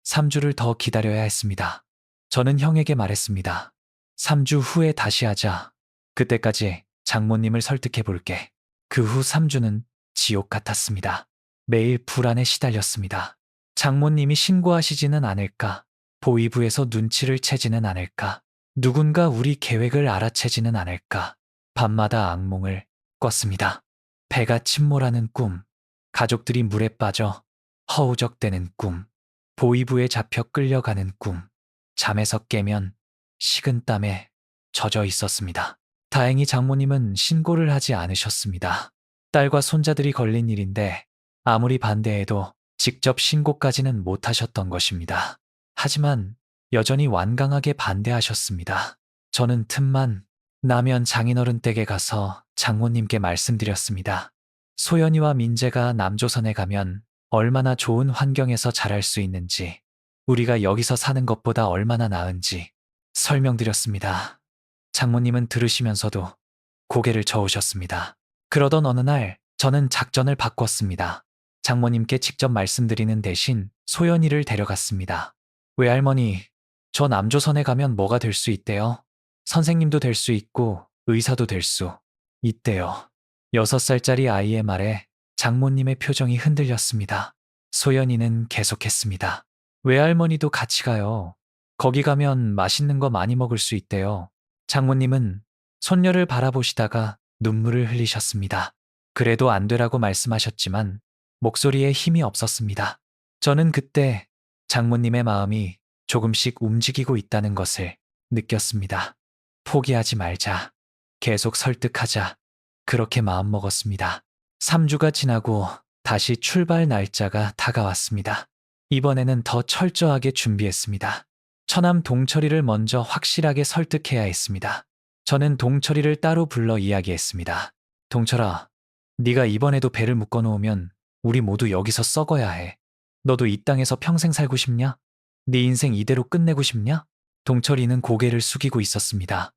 3주를 더 기다려야 했습니다. 저는 형에게 말했습니다. 3주 후에 다시 하자. 그때까지 장모님을 설득해 볼게. 그 후 3주는 지옥 같았습니다. 매일 불안에 시달렸습니다. 장모님이 신고하시지는 않을까? 보위부에서 눈치를 채지는 않을까? 누군가 우리 계획을 알아채지는 않을까? 밤마다 악몽을 꿨습니다. 배가 침몰하는 꿈, 가족들이 물에 빠져 허우적대는 꿈, 보위부에 잡혀 끌려가는 꿈, 잠에서 깨면 식은땀에 젖어 있었습니다. 다행히 장모님은 신고를 하지 않으셨습니다. 딸과 손자들이 걸린 일인데 아무리 반대해도 직접 신고까지는 못하셨던 것입니다. 하지만 여전히 완강하게 반대하셨습니다. 저는 틈만 나면 장인어른 댁에 가서 장모님께 말씀드렸습니다. 소연이와 민재가 남조선에 가면 얼마나 좋은 환경에서 자랄 수 있는지, 우리가 여기서 사는 것보다 얼마나 나은지 설명드렸습니다. 장모님은 들으시면서도 고개를 저으셨습니다. 그러던 어느 날 저는 작전을 바꿨습니다. 장모님께 직접 말씀드리는 대신 소연이를 데려갔습니다. 외할머니, 저 남조선에 가면 뭐가 될 수 있대요? 선생님도 될 수 있고 의사도 될 수 있대요. 6살짜리 아이의 말에 장모님의 표정이 흔들렸습니다. 소연이는 계속했습니다. 외할머니도 같이 가요. 거기 가면 맛있는 거 많이 먹을 수 있대요. 장모님은 손녀를 바라보시다가 눈물을 흘리셨습니다. 그래도 안 되라고 말씀하셨지만 목소리에 힘이 없었습니다. 저는 그때 장모님의 마음이 조금씩 움직이고 있다는 것을 느꼈습니다. 포기하지 말자. 계속 설득하자. 그렇게 마음먹었습니다. 3주가 지나고 다시 출발 날짜가 다가왔습니다. 이번에는 더 철저하게 준비했습니다. 처남 동철이를 먼저 확실하게 설득해야 했습니다. 저는 동철이를 따로 불러 이야기했습니다. 동철아, 네가 이번에도 배를 묶어놓으면 우리 모두 여기서 썩어야 해. 너도 이 땅에서 평생 살고 싶냐? 네 인생 이대로 끝내고 싶냐? 동철이는 고개를 숙이고 있었습니다.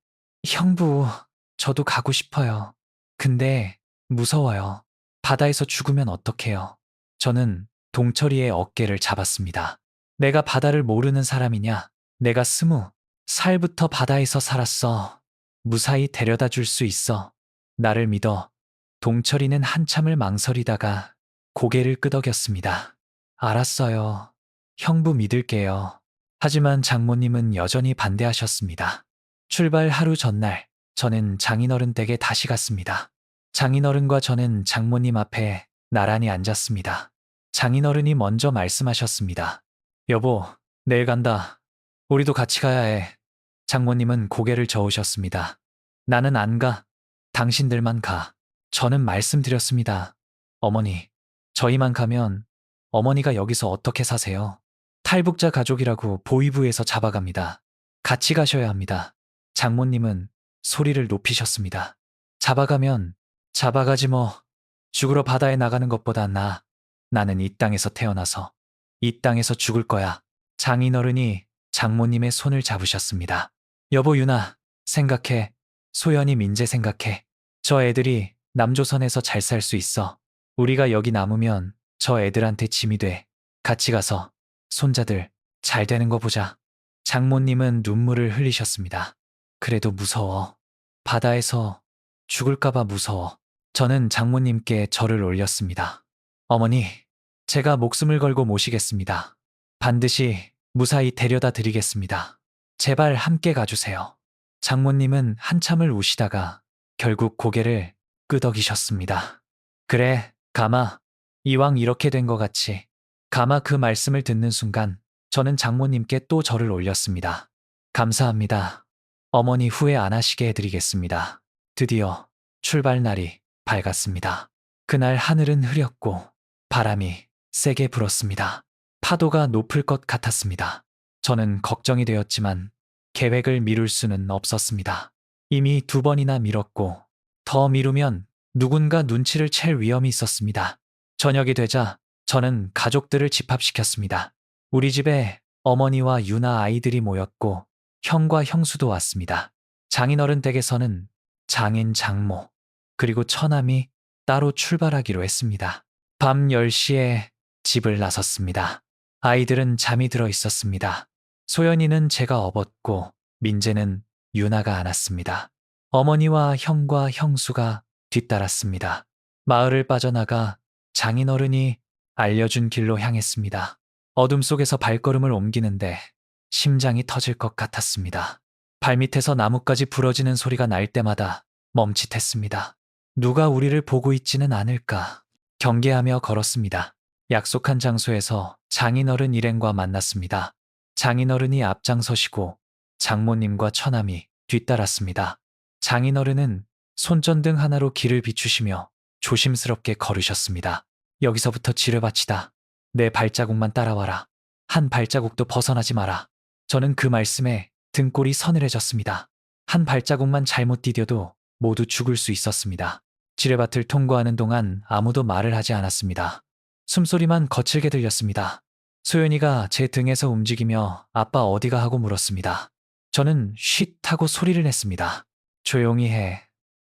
형부, 저도 가고 싶어요. 근데 무서워요. 바다에서 죽으면 어떡해요? 저는 동철이의 어깨를 잡았습니다. 내가 바다를 모르는 사람이냐? 내가 20살부터 바다에서 살았어. 무사히 데려다 줄 수 있어. 나를 믿어. 동철이는 한참을 망설이다가 고개를 끄덕였습니다. 알았어요. 형부 믿을게요. 하지만 장모님은 여전히 반대하셨습니다. 출발 하루 전날, 저는 장인어른 댁에 다시 갔습니다. 장인어른과 저는 장모님 앞에 나란히 앉았습니다. 장인어른이 먼저 말씀하셨습니다. 여보, 내일 간다. 우리도 같이 가야 해. 장모님은 고개를 저으셨습니다. 나는 안 가. 당신들만 가. 저는 말씀드렸습니다. 어머니, 저희만 가면 어머니가 여기서 어떻게 사세요? 탈북자 가족이라고 보위부에서 잡아갑니다. 같이 가셔야 합니다. 장모님은 소리를 높이셨습니다. 잡아가면 잡아가지 뭐. 죽으러 바다에 나가는 것보다 나아. 나는 이 땅에서 태어나서 이 땅에서 죽을 거야. 장인어른이 장모님의 손을 잡으셨습니다. 여보 유나, 생각해. 소연이 민재 생각해. 저 애들이 남조선에서 잘 살 수 있어. 우리가 여기 남으면 저 애들한테 짐이 돼. 같이 가서 손자들 잘 되는 거 보자. 장모님은 눈물을 흘리셨습니다. 그래도 무서워. 바다에서 죽을까봐 무서워. 저는 장모님께 절을 올렸습니다. 어머니, 제가 목숨을 걸고 모시겠습니다. 반드시 무사히 데려다 드리겠습니다. 제발 함께 가주세요. 장모님은 한참을 우시다가 결국 고개를 끄덕이셨습니다. 그래, 가마. 이왕 이렇게 된 것 같이. 가마 그 말씀을 듣는 순간 저는 장모님께 또 절을 올렸습니다. 감사합니다. 어머니 후회 안 하시게 해드리겠습니다. 드디어 출발 날이 밝았습니다. 그날 하늘은 흐렸고 바람이 세게 불었습니다. 파도가 높을 것 같았습니다. 저는 걱정이 되었지만 계획을 미룰 수는 없었습니다. 이미 2번이나 미뤘고 더 미루면 누군가 눈치를 챌 위험이 있었습니다. 저녁이 되자 저는 가족들을 집합시켰습니다. 우리 집에 어머니와 유나 아이들이 모였고 형과 형수도 왔습니다. 장인어른 댁에서는 장인 장모 그리고 처남이 따로 출발하기로 했습니다. 밤 10시에 집을 나섰습니다. 아이들은 잠이 들어 있었습니다. 소연이는 제가 업었고 민재는 유나가 안았습니다. 어머니와 형과 형수가 뒤따랐습니다. 마을을 빠져나가 장인어른이 알려준 길로 향했습니다. 어둠 속에서 발걸음을 옮기는데 심장이 터질 것 같았습니다. 발밑에서 나뭇가지 부러지는 소리가 날 때마다 멈칫했습니다. 누가 우리를 보고 있지는 않을까 경계하며 걸었습니다. 약속한 장소에서 장인어른 일행과 만났습니다. 장인어른이 앞장서시고 장모님과 처남이 뒤따랐습니다. 장인어른은 손전등 하나로 길을 비추시며 조심스럽게 걸으셨습니다. 여기서부터 지뢰밭이다. 내 발자국만 따라와라. 한 발자국도 벗어나지 마라. 저는 그 말씀에 등골이 서늘해졌습니다. 한 발자국만 잘못 디뎌도 모두 죽을 수 있었습니다. 지뢰밭을 통과하는 동안 아무도 말을 하지 않았습니다. 숨소리만 거칠게 들렸습니다. 소연이가 제 등에서 움직이며 아빠 어디가 하고 물었습니다. 저는 쉿 하고 소리를 냈습니다. 조용히 해.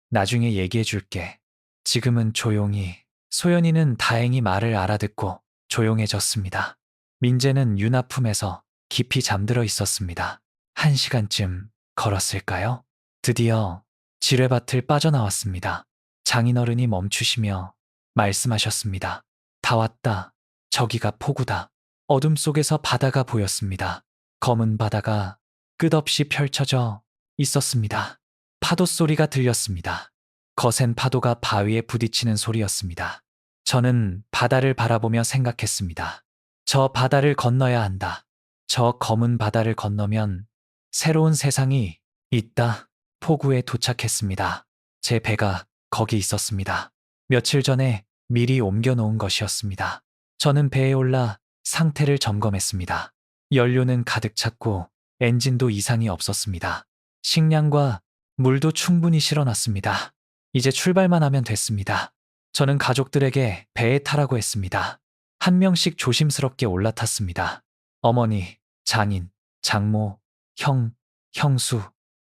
나중에 얘기해 줄게. 지금은 조용히. 소연이는 다행히 말을 알아듣고 조용해졌습니다. 민재는 유나 품에서 깊이 잠들어 있었습니다. 1시간쯤 걸었을까요? 드디어 지뢰밭을 빠져나왔습니다. 장인어른이 멈추시며 말씀하셨습니다. 다 왔다. 저기가 포구다. 어둠 속에서 바다가 보였습니다. 검은 바다가 끝없이 펼쳐져 있었습니다. 파도 소리가 들렸습니다. 거센 파도가 바위에 부딪히는 소리였습니다. 저는 바다를 바라보며 생각했습니다. 저 바다를 건너야 한다. 저 검은 바다를 건너면 새로운 세상이 있다. 포구에 도착했습니다. 제 배가 거기 있었습니다. 며칠 전에 미리 옮겨놓은 것이었습니다. 저는 배에 올라 상태를 점검했습니다. 연료는 가득 찼고 엔진도 이상이 없었습니다. 식량과 물도 충분히 실어놨습니다. 이제 출발만 하면 됐습니다. 저는 가족들에게 배에 타라고 했습니다. 한 명씩 조심스럽게 올라탔습니다. 어머니, 장인, 장모, 형, 형수,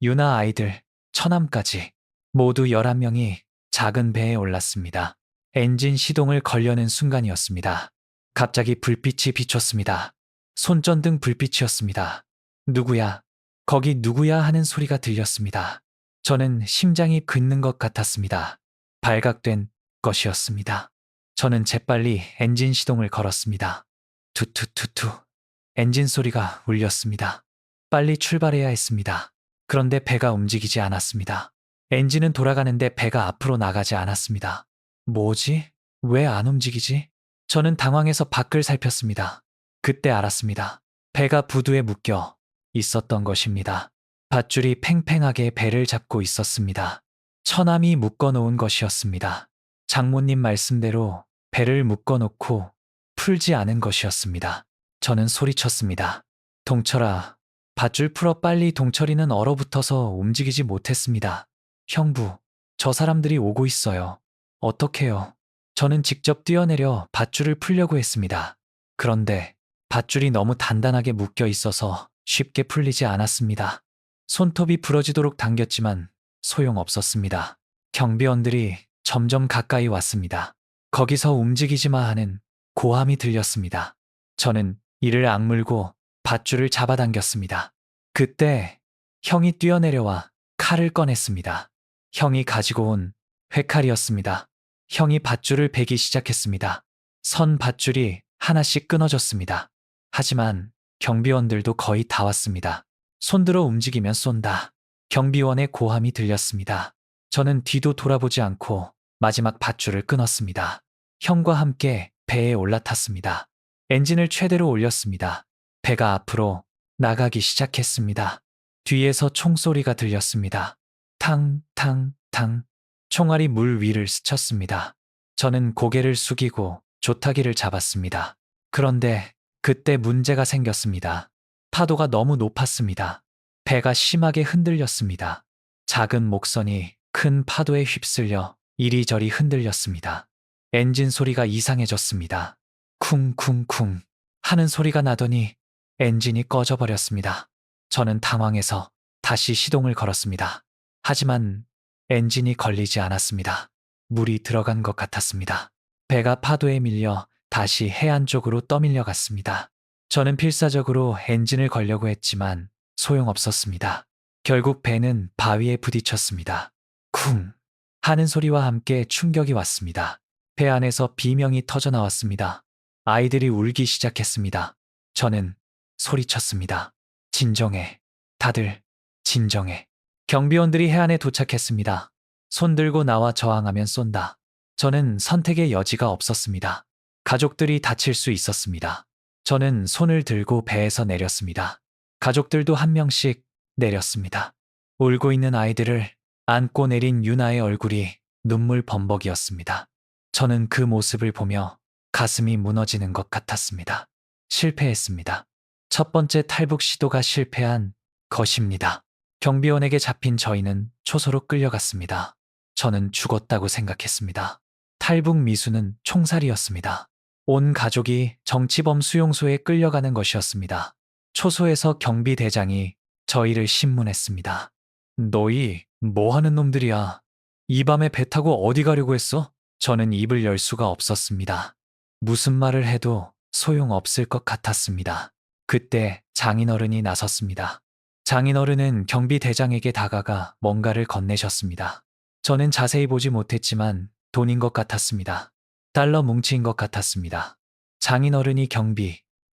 유나 아이들, 처남까지 모두 11명이 작은 배에 올랐습니다. 엔진 시동을 걸려는 순간이었습니다. 갑자기 불빛이 비췄습니다. 손전등 불빛이었습니다. 누구야? 거기 누구야? 하는 소리가 들렸습니다. 저는 심장이 긁는 것 같았습니다. 발각된 것이었습니다. 저는 재빨리 엔진 시동을 걸었습니다. 투투투투. 엔진 소리가 울렸습니다. 빨리 출발해야 했습니다. 그런데 배가 움직이지 않았습니다. 엔진은 돌아가는데 배가 앞으로 나가지 않았습니다. 뭐지? 왜 안 움직이지? 저는 당황해서 밖을 살폈습니다. 그때 알았습니다. 배가 부두에 묶여 있었던 것입니다. 밧줄이 팽팽하게 배를 잡고 있었습니다. 처남이 묶어놓은 것이었습니다. 장모님 말씀대로 배를 묶어놓고 풀지 않은 것이었습니다. 저는 소리쳤습니다. 동철아, 밧줄 풀어 빨리. 동철이는 얼어붙어서 움직이지 못했습니다. 형부, 저 사람들이 오고 있어요. 어떡해요? 저는 직접 뛰어내려 밧줄을 풀려고 했습니다. 그런데 밧줄이 너무 단단하게 묶여 있어서 쉽게 풀리지 않았습니다. 손톱이 부러지도록 당겼지만 소용없었습니다. 경비원들이 점점 가까이 왔습니다. 거기서 움직이지 마 하는 고함이 들렸습니다. 저는 이를 악물고 밧줄을 잡아당겼습니다. 그때 형이 뛰어내려와 칼을 꺼냈습니다. 형이 가지고 온 회칼이었습니다. 형이 밧줄을 베기 시작했습니다. 선 밧줄이 하나씩 끊어졌습니다. 하지만 경비원들도 거의 다 왔습니다. 손들어 움직이면 쏜다. 경비원의 고함이 들렸습니다. 저는 뒤도 돌아보지 않고 마지막 밧줄을 끊었습니다. 형과 함께 배에 올라탔습니다. 엔진을 최대로 올렸습니다. 배가 앞으로 나가기 시작했습니다. 뒤에서 총소리가 들렸습니다. 탕, 탕, 탕. 총알이 물 위를 스쳤습니다. 저는 고개를 숙이고 조타기를 잡았습니다. 그런데 그때 문제가 생겼습니다. 파도가 너무 높았습니다. 배가 심하게 흔들렸습니다. 작은 목선이 큰 파도에 휩쓸려 이리저리 흔들렸습니다. 엔진 소리가 이상해졌습니다. 쿵쿵쿵 하는 소리가 나더니 엔진이 꺼져버렸습니다. 저는 당황해서 다시 시동을 걸었습니다. 하지만 엔진이 걸리지 않았습니다. 물이 들어간 것 같았습니다. 배가 파도에 밀려 다시 해안 쪽으로 떠밀려 갔습니다. 저는 필사적으로 엔진을 걸려고 했지만 소용없었습니다. 결국 배는 바위에 부딪혔습니다. 쿵 하는 소리와 함께 충격이 왔습니다. 배 안에서 비명이 터져 나왔습니다. 아이들이 울기 시작했습니다. 저는 소리쳤습니다. 진정해. 다들 진정해. 경비원들이 해안에 도착했습니다. 손 들고 나와 저항하면 쏜다. 저는 선택의 여지가 없었습니다. 가족들이 다칠 수 있었습니다. 저는 손을 들고 배에서 내렸습니다. 가족들도 한 명씩 내렸습니다. 울고 있는 아이들을 안고 내린 유나의 얼굴이 눈물 범벅이었습니다. 저는 그 모습을 보며 가슴이 무너지는 것 같았습니다. 실패했습니다. 첫 번째 탈북 시도가 실패한 것입니다. 경비원에게 잡힌 저희는 초소로 끌려갔습니다. 저는 죽었다고 생각했습니다. 탈북 미수는 총살이었습니다. 온 가족이 정치범 수용소에 끌려가는 것이었습니다. 초소에서 경비대장이 저희를 신문했습니다. 너희 뭐 하는 놈들이야? 이 밤에 배 타고 어디 가려고 했어? 저는 입을 열 수가 없었습니다. 무슨 말을 해도 소용없을 것 같았습니다. 그때 장인어른이 나섰습니다. 장인어른은 경비대장에게 다가가 뭔가를 건네셨습니다. 저는 자세히 보지 못했지만 돈인 것 같았습니다. 달러 뭉치인 것 같았습니다. 장인어른이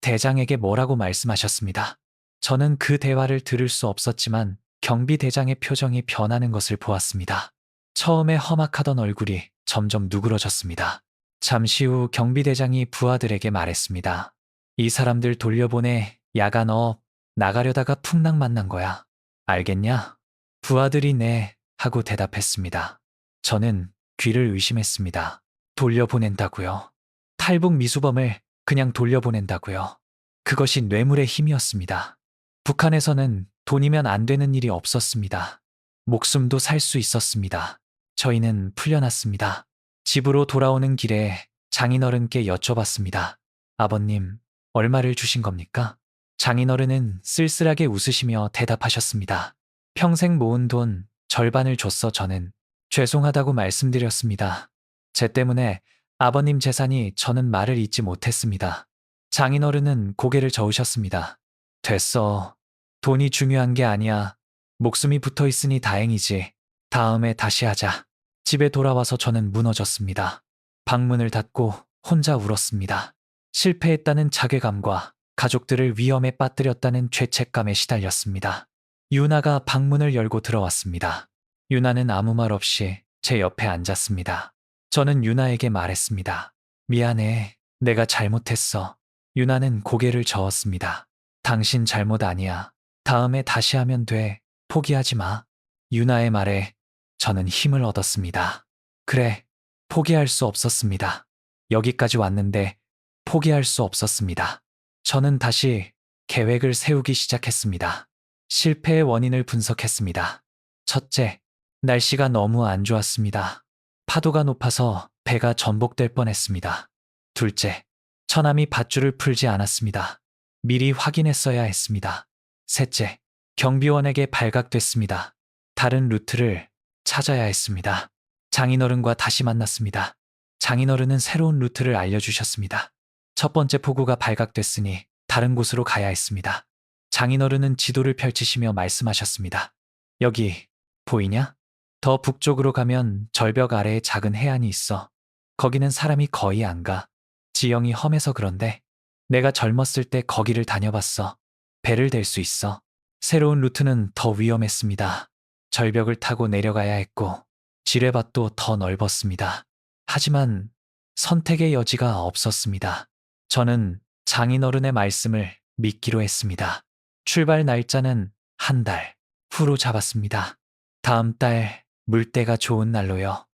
경비대장에게 뭐라고 말씀하셨습니다. 저는 그 대화를 들을 수 없었지만 경비대장의 표정이 변하는 것을 보았습니다. 처음에 험악하던 얼굴이 점점 누그러졌습니다. 잠시 후 경비대장이 부하들에게 말했습니다. 이 사람들 돌려보내. 야간업 나가려다가 풍랑 만난 거야. 알겠냐? 부하들이 네 하고 대답했습니다. 저는 귀를 의심했습니다. 돌려보낸다고요? 탈북 미수범을 그냥 돌려보낸다고요? 그것이 뇌물의 힘이었습니다. 북한에서는 돈이면 안 되는 일이 없었습니다. 목숨도 살 수 있었습니다. 저희는 풀려났습니다. 집으로 돌아오는 길에 장인어른께 여쭤봤습니다. 아버님, 얼마를 주신 겁니까? 장인어른은 쓸쓸하게 웃으시며 대답하셨습니다. 평생 모은 돈 절반을 줬어 저는. 죄송하다고 말씀드렸습니다. 제 때문에 아버님 재산이 저는 말을 잇지 못했습니다. 장인어른은 고개를 저으셨습니다. 됐어. 돈이 중요한 게 아니야. 목숨이 붙어 있으니 다행이지. 다음에 다시 하자. 집에 돌아와서 저는 무너졌습니다. 방문을 닫고 혼자 울었습니다. 실패했다는 자괴감과 가족들을 위험에 빠뜨렸다는 죄책감에 시달렸습니다. 유나가 방문을 열고 들어왔습니다. 유나는 아무 말 없이 제 옆에 앉았습니다. 저는 유나에게 말했습니다. 미안해. 내가 잘못했어. 유나는 고개를 저었습니다. 당신 잘못 아니야. 다음에 다시 하면 돼. 포기하지 마. 유나의 말에 저는 힘을 얻었습니다. 그래, 포기할 수 없었습니다. 여기까지 왔는데 포기할 수 없었습니다. 저는 다시 계획을 세우기 시작했습니다. 실패의 원인을 분석했습니다. 첫째, 날씨가 너무 안 좋았습니다. 파도가 높아서 배가 전복될 뻔했습니다. 둘째, 처남이 밧줄을 풀지 않았습니다. 미리 확인했어야 했습니다. 셋째, 경비원에게 발각됐습니다. 다른 루트를 찾아야 했습니다. 장인어른과 다시 만났습니다. 장인어른은 새로운 루트를 알려주셨습니다. 첫 번째 폭우가 발각됐으니 다른 곳으로 가야 했습니다. 장인어른은 지도를 펼치시며 말씀하셨습니다. 여기 보이냐? 더 북쪽으로 가면 절벽 아래에 작은 해안이 있어. 거기는 사람이 거의 안 가. 지형이 험해서 그런데 내가 젊었을 때 거기를 다녀봤어. 배를 댈 수 있어. 새로운 루트는 더 위험했습니다. 절벽을 타고 내려가야 했고 지뢰밭도 더 넓었습니다. 하지만 선택의 여지가 없었습니다. 저는 장인어른의 말씀을 믿기로 했습니다. 출발 날짜는 한 달 후로 잡았습니다. 다음 달 물때가 좋은 날로요.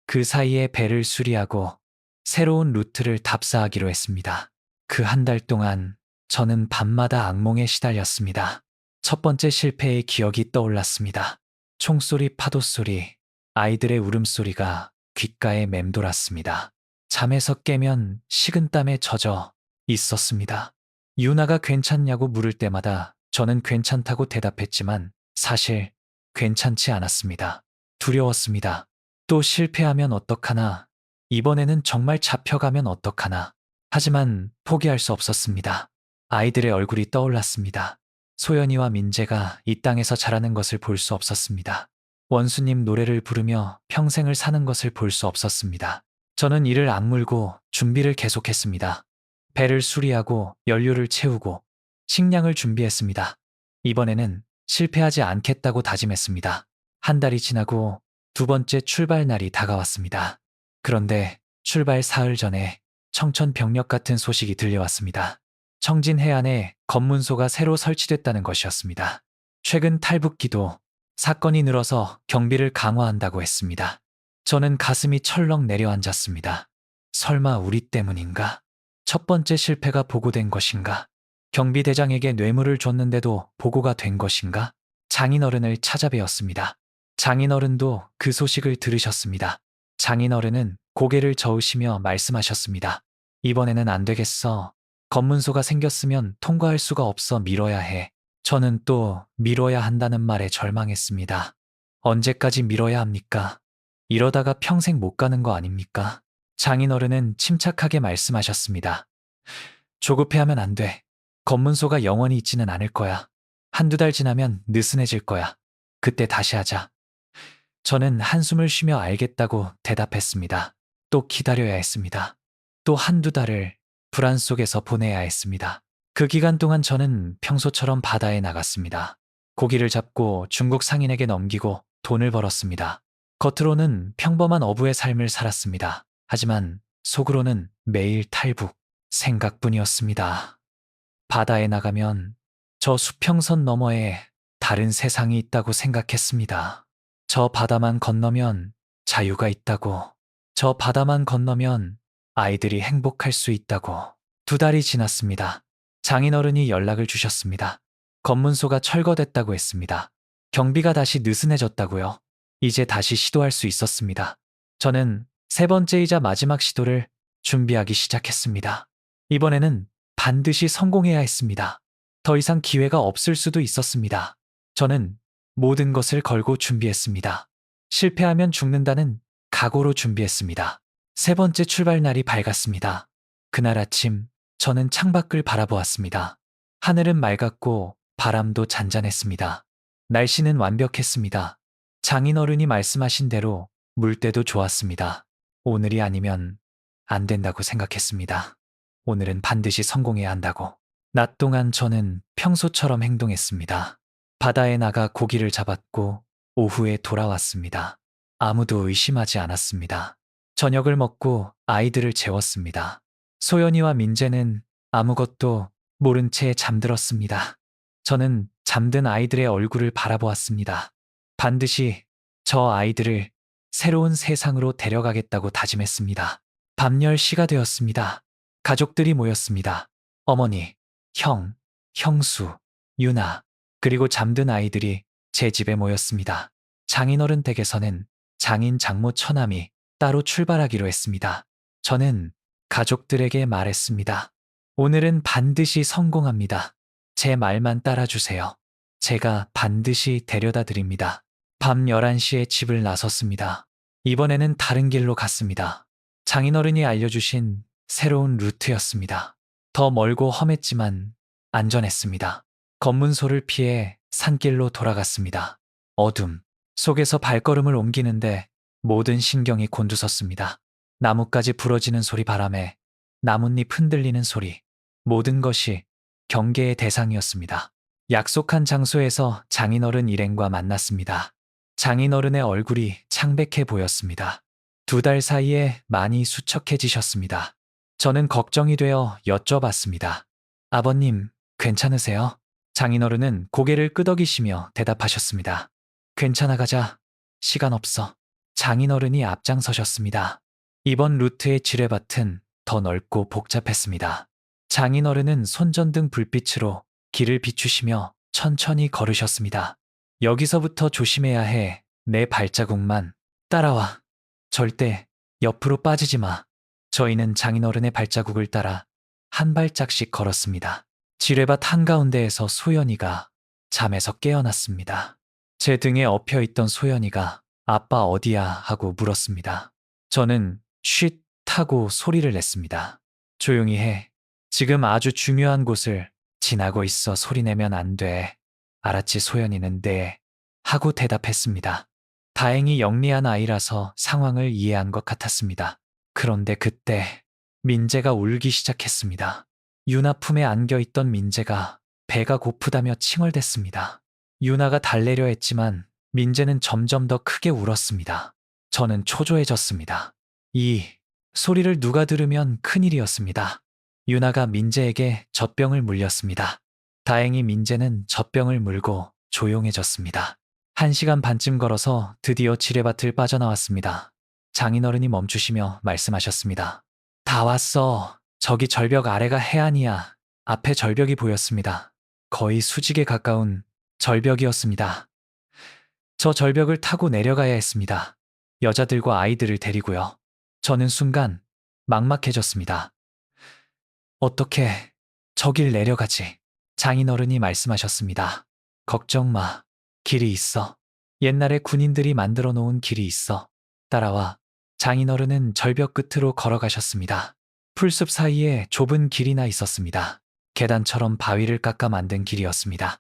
그 사이에 배를 수리하고 새로운 루트를 답사하기로 했습니다. 그 한 달 동안 저는 밤마다 악몽에 시달렸습니다. 첫 번째 실패의 기억이 떠올랐습니다. 총소리, 파도소리, 아이들의 울음소리가 귓가에 맴돌았습니다. 잠에서 깨면 식은땀에 젖어 있었습니다. 유나가 괜찮냐고 물을 때마다 저는 괜찮다고 대답했지만 사실 괜찮지 않았습니다. 두려웠습니다. 또 실패하면 어떡하나, 이번에는 정말 잡혀가면 어떡하나. 하지만 포기할 수 없었습니다. 아이들의 얼굴이 떠올랐습니다. 소연이와 민재가 이 땅에서 자라는 것을 볼 수 없었습니다. 원수님 노래를 부르며 평생을 사는 것을 볼 수 없었습니다. 저는 이를 악물고 준비를 계속했습니다. 배를 수리하고 연료를 채우고 식량을 준비했습니다. 이번에는 실패하지 않겠다고 다짐했습니다. 한 달이 지나고 두 번째 출발 날이 다가왔습니다. 그런데 출발 사흘 전에 청천벽력 같은 소식이 들려왔습니다. 청진 해안에 검문소가 새로 설치됐다는 것이었습니다. 최근 탈북기도 사건이 늘어서 경비를 강화한다고 했습니다. 저는 가슴이 철렁 내려앉았습니다. 설마 우리 때문인가? 첫 번째 실패가 보고된 것인가? 경비대장에게 뇌물을 줬는데도 보고가 된 것인가? 장인어른을 찾아뵈었습니다. 장인어른도 그 소식을 들으셨습니다. 장인어른은 고개를 저으시며 말씀하셨습니다. 이번에는 안 되겠어. 검문소가 생겼으면 통과할 수가 없어 미뤄야 해. 저는 또 미뤄야 한다는 말에 절망했습니다. 언제까지 미뤄야 합니까? 이러다가 평생 못 가는 거 아닙니까? 장인어른은 침착하게 말씀하셨습니다. 조급해하면 안 돼. 검문소가 영원히 있지는 않을 거야. 한두 달 지나면 느슨해질 거야. 그때 다시 하자. 저는 한숨을 쉬며 알겠다고 대답했습니다. 또 기다려야 했습니다. 또 한두 달을 불안 속에서 보내야 했습니다. 그 기간 동안 저는 평소처럼 바다에 나갔습니다. 고기를 잡고 중국 상인에게 넘기고 돈을 벌었습니다. 겉으로는 평범한 어부의 삶을 살았습니다. 하지만 속으로는 매일 탈북, 생각뿐이었습니다. 바다에 나가면 저 수평선 너머에 다른 세상이 있다고 생각했습니다. 저 바다만 건너면 자유가 있다고, 저 바다만 건너면 아이들이 행복할 수 있다고. 두 달이 지났습니다. 장인어른이 연락을 주셨습니다. 검문소가 철거됐다고 했습니다. 경비가 다시 느슨해졌다고요. 이제 다시 시도할 수 있었습니다. 저는 세 번째이자 마지막 시도를 준비하기 시작했습니다. 이번에는 반드시 성공해야 했습니다. 더 이상 기회가 없을 수도 있었습니다. 저는 모든 것을 걸고 준비했습니다. 실패하면 죽는다는 각오로 준비했습니다. 세 번째 출발 날이 밝았습니다. 그날 아침 저는 창밖을 바라보았습니다. 하늘은 맑았고 바람도 잔잔했습니다. 날씨는 완벽했습니다. 장인어른이 말씀하신 대로 물때도 좋았습니다. 오늘이 아니면 안 된다고 생각했습니다. 오늘은 반드시 성공해야 한다고. 낮 동안 저는 평소처럼 행동했습니다. 바다에 나가 고기를 잡았고 오후에 돌아왔습니다. 아무도 의심하지 않았습니다. 저녁을 먹고 아이들을 재웠습니다. 소연이와 민재는 아무것도 모른 채 잠들었습니다. 저는 잠든 아이들의 얼굴을 바라보았습니다. 반드시 저 아이들을 새로운 세상으로 데려가겠다고 다짐했습니다. 밤 10시가 되었습니다. 가족들이 모였습니다. 어머니, 형, 형수, 유나, 그리고 잠든 아이들이 제 집에 모였습니다. 장인어른 댁에서는 장인 장모 처남이 따로 출발하기로 했습니다. 저는 가족들에게 말했습니다. 오늘은 반드시 성공합니다. 제 말만 따라주세요. 제가 반드시 데려다 드립니다. 밤 11시에 집을 나섰습니다. 이번에는 다른 길로 갔습니다. 장인어른이 알려주신 새로운 루트였습니다. 더 멀고 험했지만 안전했습니다. 검문소를 피해 산길로 돌아갔습니다. 어둠 속에서 발걸음을 옮기는데 모든 신경이 곤두섰습니다. 나뭇가지 부러지는 소리, 바람에 나뭇잎 흔들리는 소리, 모든 것이 경계의 대상이었습니다. 약속한 장소에서 장인어른 일행과 만났습니다. 장인어른의 얼굴이 창백해 보였습니다. 2달 사이에 많이 수척해지셨습니다. 저는 걱정이 되어 여쭤봤습니다. 아버님, 괜찮으세요? 장인어른은 고개를 끄덕이시며 대답하셨습니다. 괜찮아, 가자. 시간 없어. 장인어른이 앞장서셨습니다. 이번 루트의 지뢰밭은 더 넓고 복잡했습니다. 장인어른은 손전등 불빛으로 길을 비추시며 천천히 걸으셨습니다. 여기서부터 조심해야 해. 내 발자국만 따라와. 절대 옆으로 빠지지 마. 저희는 장인어른의 발자국을 따라 한 발짝씩 걸었습니다. 지뢰밭 한가운데에서 소연이가 잠에서 깨어났습니다. 제 등에 엎여 있던 소연이가 아빠 어디야 하고 물었습니다. 저는 쉿 하고 소리를 냈습니다. 조용히 해. 지금 아주 중요한 곳을 지나고 있어. 소리내면 안 돼. 알았지? 소연이는 네 하고 대답했습니다. 다행히 영리한 아이라서 상황을 이해한 것 같았습니다. 그런데 그때 민재가 울기 시작했습니다. 유나 품에 안겨있던 민재가 배가 고프다며 칭얼댔습니다. 유나가 달래려 했지만 민재는 점점 더 크게 울었습니다. 저는 초조해졌습니다. 이 소리를 누가 들으면 큰일이었습니다. 유나가 민재에게 젖병을 물렸습니다. 다행히 민재는 젖병을 물고 조용해졌습니다. 1시간 반쯤 걸어서 드디어 지뢰밭을 빠져나왔습니다. 장인어른이 멈추시며 말씀하셨습니다. 다 왔어. 저기 절벽 아래가 해안이야. 앞에 절벽이 보였습니다. 거의 수직에 가까운 절벽이었습니다. 저 절벽을 타고 내려가야 했습니다. 여자들과 아이들을 데리고요. 저는 순간 막막해졌습니다. 어떻게 저길 내려가지? 장인어른이 말씀하셨습니다. 걱정 마. 길이 있어. 옛날에 군인들이 만들어 놓은 길이 있어. 따라와. 장인어른은 절벽 끝으로 걸어가셨습니다. 풀숲 사이에 좁은 길이나 있었습니다. 계단처럼 바위를 깎아 만든 길이었습니다.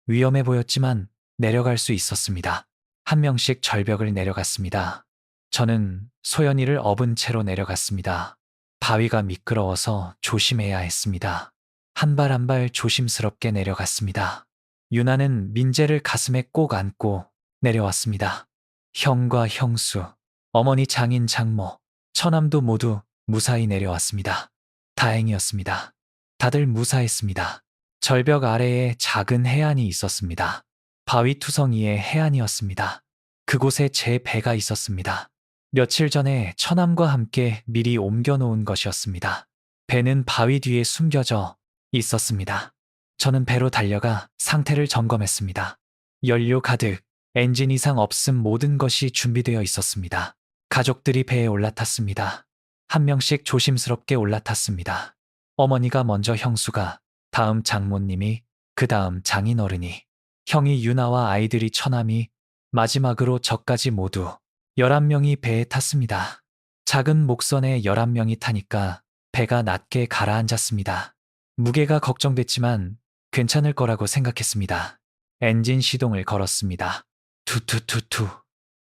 위험해 보였지만 내려갈 수 있었습니다. 한 명씩 절벽을 내려갔습니다. 저는 소연이를 업은 채로 내려갔습니다. 바위가 미끄러워서 조심해야 했습니다. 한 발 한 발 조심스럽게 내려갔습니다. 유나는 민재를 가슴에 꼭 안고 내려왔습니다. 형과 형수, 어머니, 장인, 장모, 처남도 모두 무사히 내려왔습니다. 다행이었습니다. 다들 무사했습니다. 절벽 아래에 작은 해안이 있었습니다. 바위 투성이의 해안이었습니다. 그곳에 제 배가 있었습니다. 며칠 전에 처남과 함께 미리 옮겨놓은 것이었습니다. 배는 바위 뒤에 숨겨져 있었습니다. 저는 배로 달려가 상태를 점검했습니다. 연료 가득, 엔진 이상 없음, 모든 것이 준비되어 있었습니다. 가족들이 배에 올라탔습니다. 한 명씩 조심스럽게 올라탔습니다. 어머니가 먼저, 형수가, 다음 장모님이, 그 다음 장인어른이, 형이 유나와 아이들이 처남이, 마지막으로 저까지 모두 11명이 배에 탔습니다. 작은 목선에 11명이 타니까 배가 낮게 가라앉았습니다. 무게가 걱정됐지만 괜찮을 거라고 생각했습니다. 엔진 시동을 걸었습니다. 투투투투.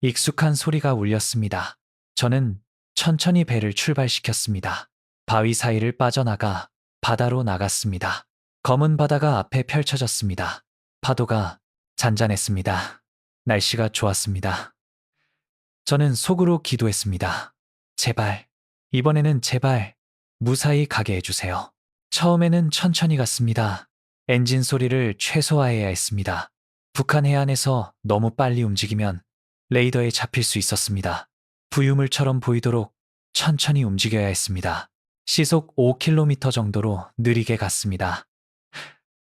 익숙한 소리가 울렸습니다. 저는 천천히 배를 출발시켰습니다. 바위 사이를 빠져나가 바다로 나갔습니다. 검은 바다가 앞에 펼쳐졌습니다. 파도가 잔잔했습니다. 날씨가 좋았습니다. 저는 속으로 기도했습니다. 제발, 이번에는 제발 무사히 가게 해주세요. 처음에는 천천히 갔습니다. 엔진 소리를 최소화해야 했습니다. 북한 해안에서 너무 빨리 움직이면 레이더에 잡힐 수 있었습니다. 부유물처럼 보이도록 천천히 움직여야 했습니다. 시속 5km 정도로 느리게 갔습니다.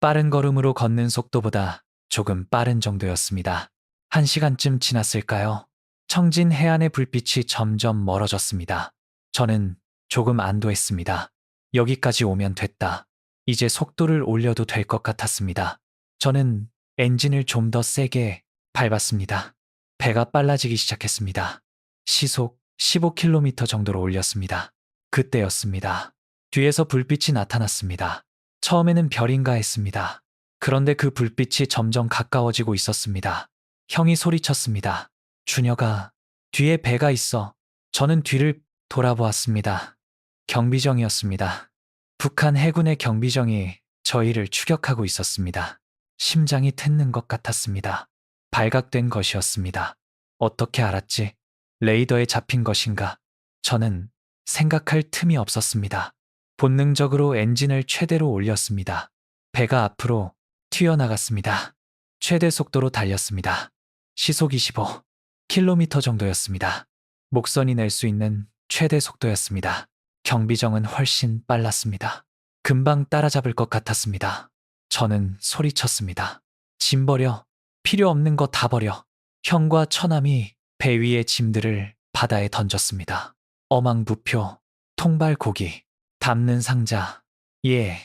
빠른 걸음으로 걷는 속도보다 조금 빠른 정도였습니다. 1시간쯤 지났을까요? 청진 해안의 불빛이 점점 멀어졌습니다. 저는 조금 안도했습니다. 여기까지 오면 됐다. 이제 속도를 올려도 될 것 같았습니다. 저는 엔진을 좀 더 세게 밟았습니다. 배가 빨라지기 시작했습니다. 시속 15km 정도로 올렸습니다. 그때였습니다. 뒤에서 불빛이 나타났습니다. 처음에는 별인가 했습니다. 그런데 그 불빛이 점점 가까워지고 있었습니다. 형이 소리쳤습니다. 준혁아, 뒤에 배가 있어. 저는 뒤를 돌아보았습니다. 경비정이었습니다. 북한 해군의 경비정이 저희를 추격하고 있었습니다. 심장이 트는 것 같았습니다. 발각된 것이었습니다. 어떻게 알았지? 레이더에 잡힌 것인가? 저는 생각할 틈이 없었습니다. 본능적으로 엔진을 최대로 올렸습니다. 배가 앞으로 튀어나갔습니다. 최대 속도로 달렸습니다. 시속 25km 정도였습니다. 목선이 낼 수 있는 최대 속도였습니다. 경비정은 훨씬 빨랐습니다. 금방 따라잡을 것 같았습니다. 저는 소리쳤습니다. 짐 버려. 필요 없는 거 다 버려. 형과 처남이 배 위의 짐들을 바다에 던졌습니다. 어망부표, 통발고기, 담는 상자, 예,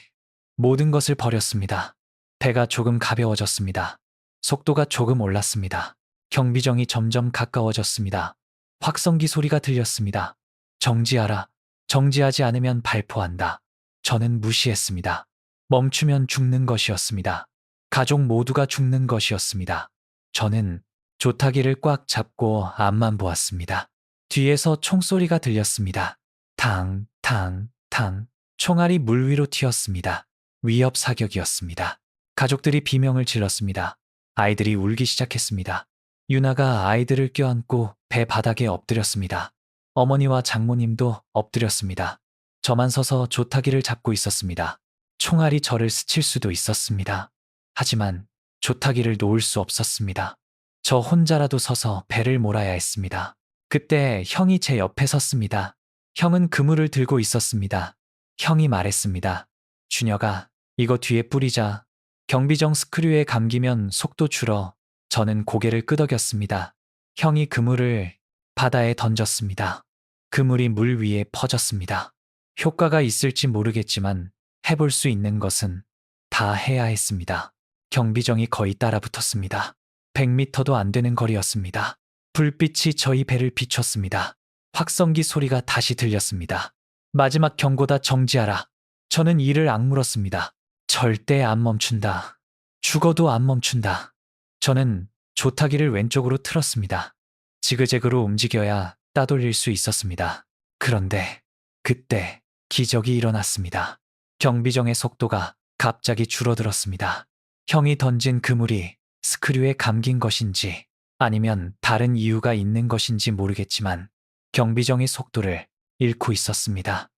모든 것을 버렸습니다. 배가 조금 가벼워졌습니다. 속도가 조금 올랐습니다. 경비정이 점점 가까워졌습니다. 확성기 소리가 들렸습니다. 정지하라. 정지하지 않으면 발포한다. 저는 무시했습니다. 멈추면 죽는 것이었습니다. 가족 모두가 죽는 것이었습니다. 저는 조타기를 꽉 잡고 앞만 보았습니다. 뒤에서 총소리가 들렸습니다. 탕, 탕, 탕. 총알이 물 위로 튀었습니다. 위협 사격이었습니다. 가족들이 비명을 질렀습니다. 아이들이 울기 시작했습니다. 유나가 아이들을 껴안고 배 바닥에 엎드렸습니다. 어머니와 장모님도 엎드렸습니다. 저만 서서 조타기를 잡고 있었습니다. 총알이 저를 스칠 수도 있었습니다. 하지만 조타기를 놓을 수 없었습니다. 저 혼자라도 서서 배를 몰아야 했습니다. 그때 형이 제 옆에 섰습니다. 형은 그물을 들고 있었습니다. 형이 말했습니다. 준혁아, 이거 뒤에 뿌리자. 경비정 스크류에 감기면 속도 줄어. 저는 고개를 끄덕였습니다. 형이 그물을 바다에 던졌습니다. 그물이 물 위에 퍼졌습니다. 효과가 있을지 모르겠지만 해볼 수 있는 것은 다 해야 했습니다. 경비정이 거의 따라붙었습니다. 100m도 안 되는 거리였습니다. 불빛이 저희 배를 비췄습니다. 확성기 소리가 다시 들렸습니다. 마지막 경고다. 정지하라. 저는 이를 악물었습니다. 절대 안 멈춘다. 죽어도 안 멈춘다. 저는 조타기를 왼쪽으로 틀었습니다. 지그재그로 움직여야 따돌릴 수 있었습니다. 그런데 그때 기적이 일어났습니다. 경비정의 속도가 갑자기 줄어들었습니다. 형이 던진 그물이 스크류에 감긴 것인지 아니면 다른 이유가 있는 것인지 모르겠지만 경비정의 속도를 잃고 있었습니다.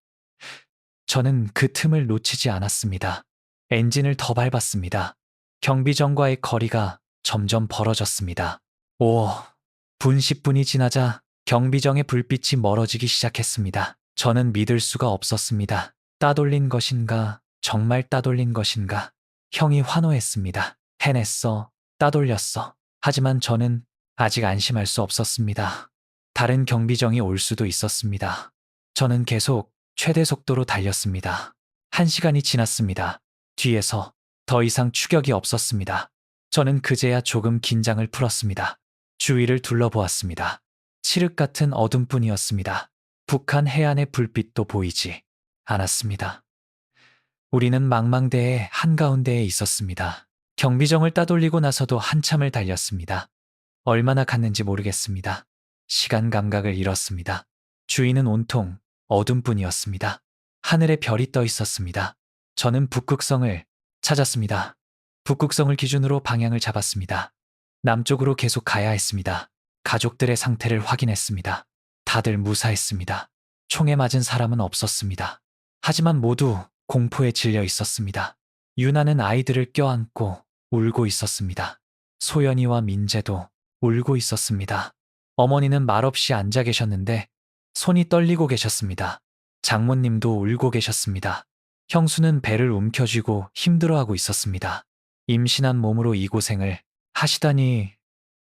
저는 그 틈을 놓치지 않았습니다. 엔진을 더 밟았습니다. 경비정과의 거리가 점점 벌어졌습니다. 5분 10분이 지나자 경비정의 불빛이 멀어지기 시작했습니다. 저는 믿을 수가 없었습니다. 따돌린 것인가? 정말 따돌린 것인가? 형이 환호했습니다. 해냈어. 따돌렸어. 하지만 저는 아직 안심할 수 없었습니다. 다른 경비정이 올 수도 있었습니다. 저는 계속 최대 속도로 달렸습니다. 1시간이 지났습니다. 뒤에서 더 이상 추격이 없었습니다. 저는 그제야 조금 긴장을 풀었습니다. 주위를 둘러보았습니다. 칠흑 같은 어둠뿐이었습니다. 북한 해안의 불빛도 보이지 않았습니다. 우리는 망망대해 한가운데에 있었습니다. 경비정을 따돌리고 나서도 한참을 달렸습니다. 얼마나 갔는지 모르겠습니다. 시간 감각을 잃었습니다. 주위는 온통 어둠뿐이었습니다. 하늘에 별이 떠 있었습니다. 저는 북극성을 찾았습니다. 북극성을 기준으로 방향을 잡았습니다. 남쪽으로 계속 가야 했습니다. 가족들의 상태를 확인했습니다. 다들 무사했습니다. 총에 맞은 사람은 없었습니다. 하지만 모두 공포에 질려 있었습니다. 유나는 아이들을 껴안고 울고 있었습니다. 소연이와 민재도 울고 있었습니다. 어머니는 말없이 앉아 계셨는데 손이 떨리고 계셨습니다. 장모님도 울고 계셨습니다. 형수는 배를 움켜쥐고 힘들어하고 있었습니다. 임신한 몸으로 이 고생을 하시다니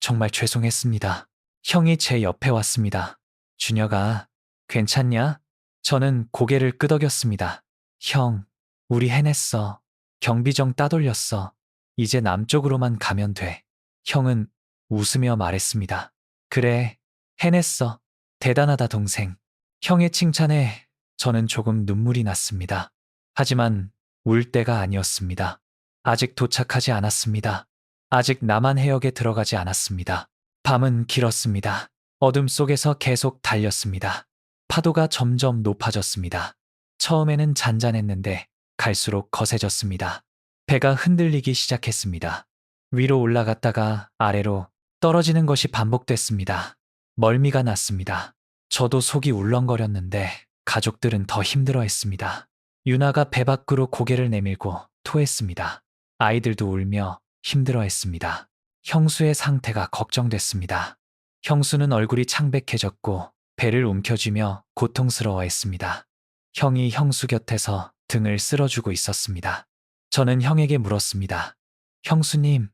정말 죄송했습니다. 형이 제 옆에 왔습니다. 준혁아, 괜찮냐? 저는 고개를 끄덕였습니다. 형, 우리 해냈어. 경비정 따돌렸어. 이제 남쪽으로만 가면 돼. 형은 웃으며 말했습니다. 그래, 해냈어. 대단하다, 동생. 형의 칭찬에 저는 조금 눈물이 났습니다. 하지만 울 때가 아니었습니다. 아직 도착하지 않았습니다. 아직 남한 해역에 들어가지 않았습니다. 밤은 길었습니다. 어둠 속에서 계속 달렸습니다. 파도가 점점 높아졌습니다. 처음에는 잔잔했는데 갈수록 거세졌습니다. 배가 흔들리기 시작했습니다. 위로 올라갔다가 아래로 떨어지는 것이 반복됐습니다. 멀미가 났습니다. 저도 속이 울렁거렸는데 가족들은 더 힘들어했습니다. 유나가 배 밖으로 고개를 내밀고 토했습니다. 아이들도 울며 힘들어했습니다. 형수의 상태가 걱정됐습니다. 형수는 얼굴이 창백해졌고 배를 움켜쥐며 고통스러워했습니다. 형이 형수 곁에서 등을 쓸어주고 있었습니다. 저는 형에게 물었습니다. 형수님,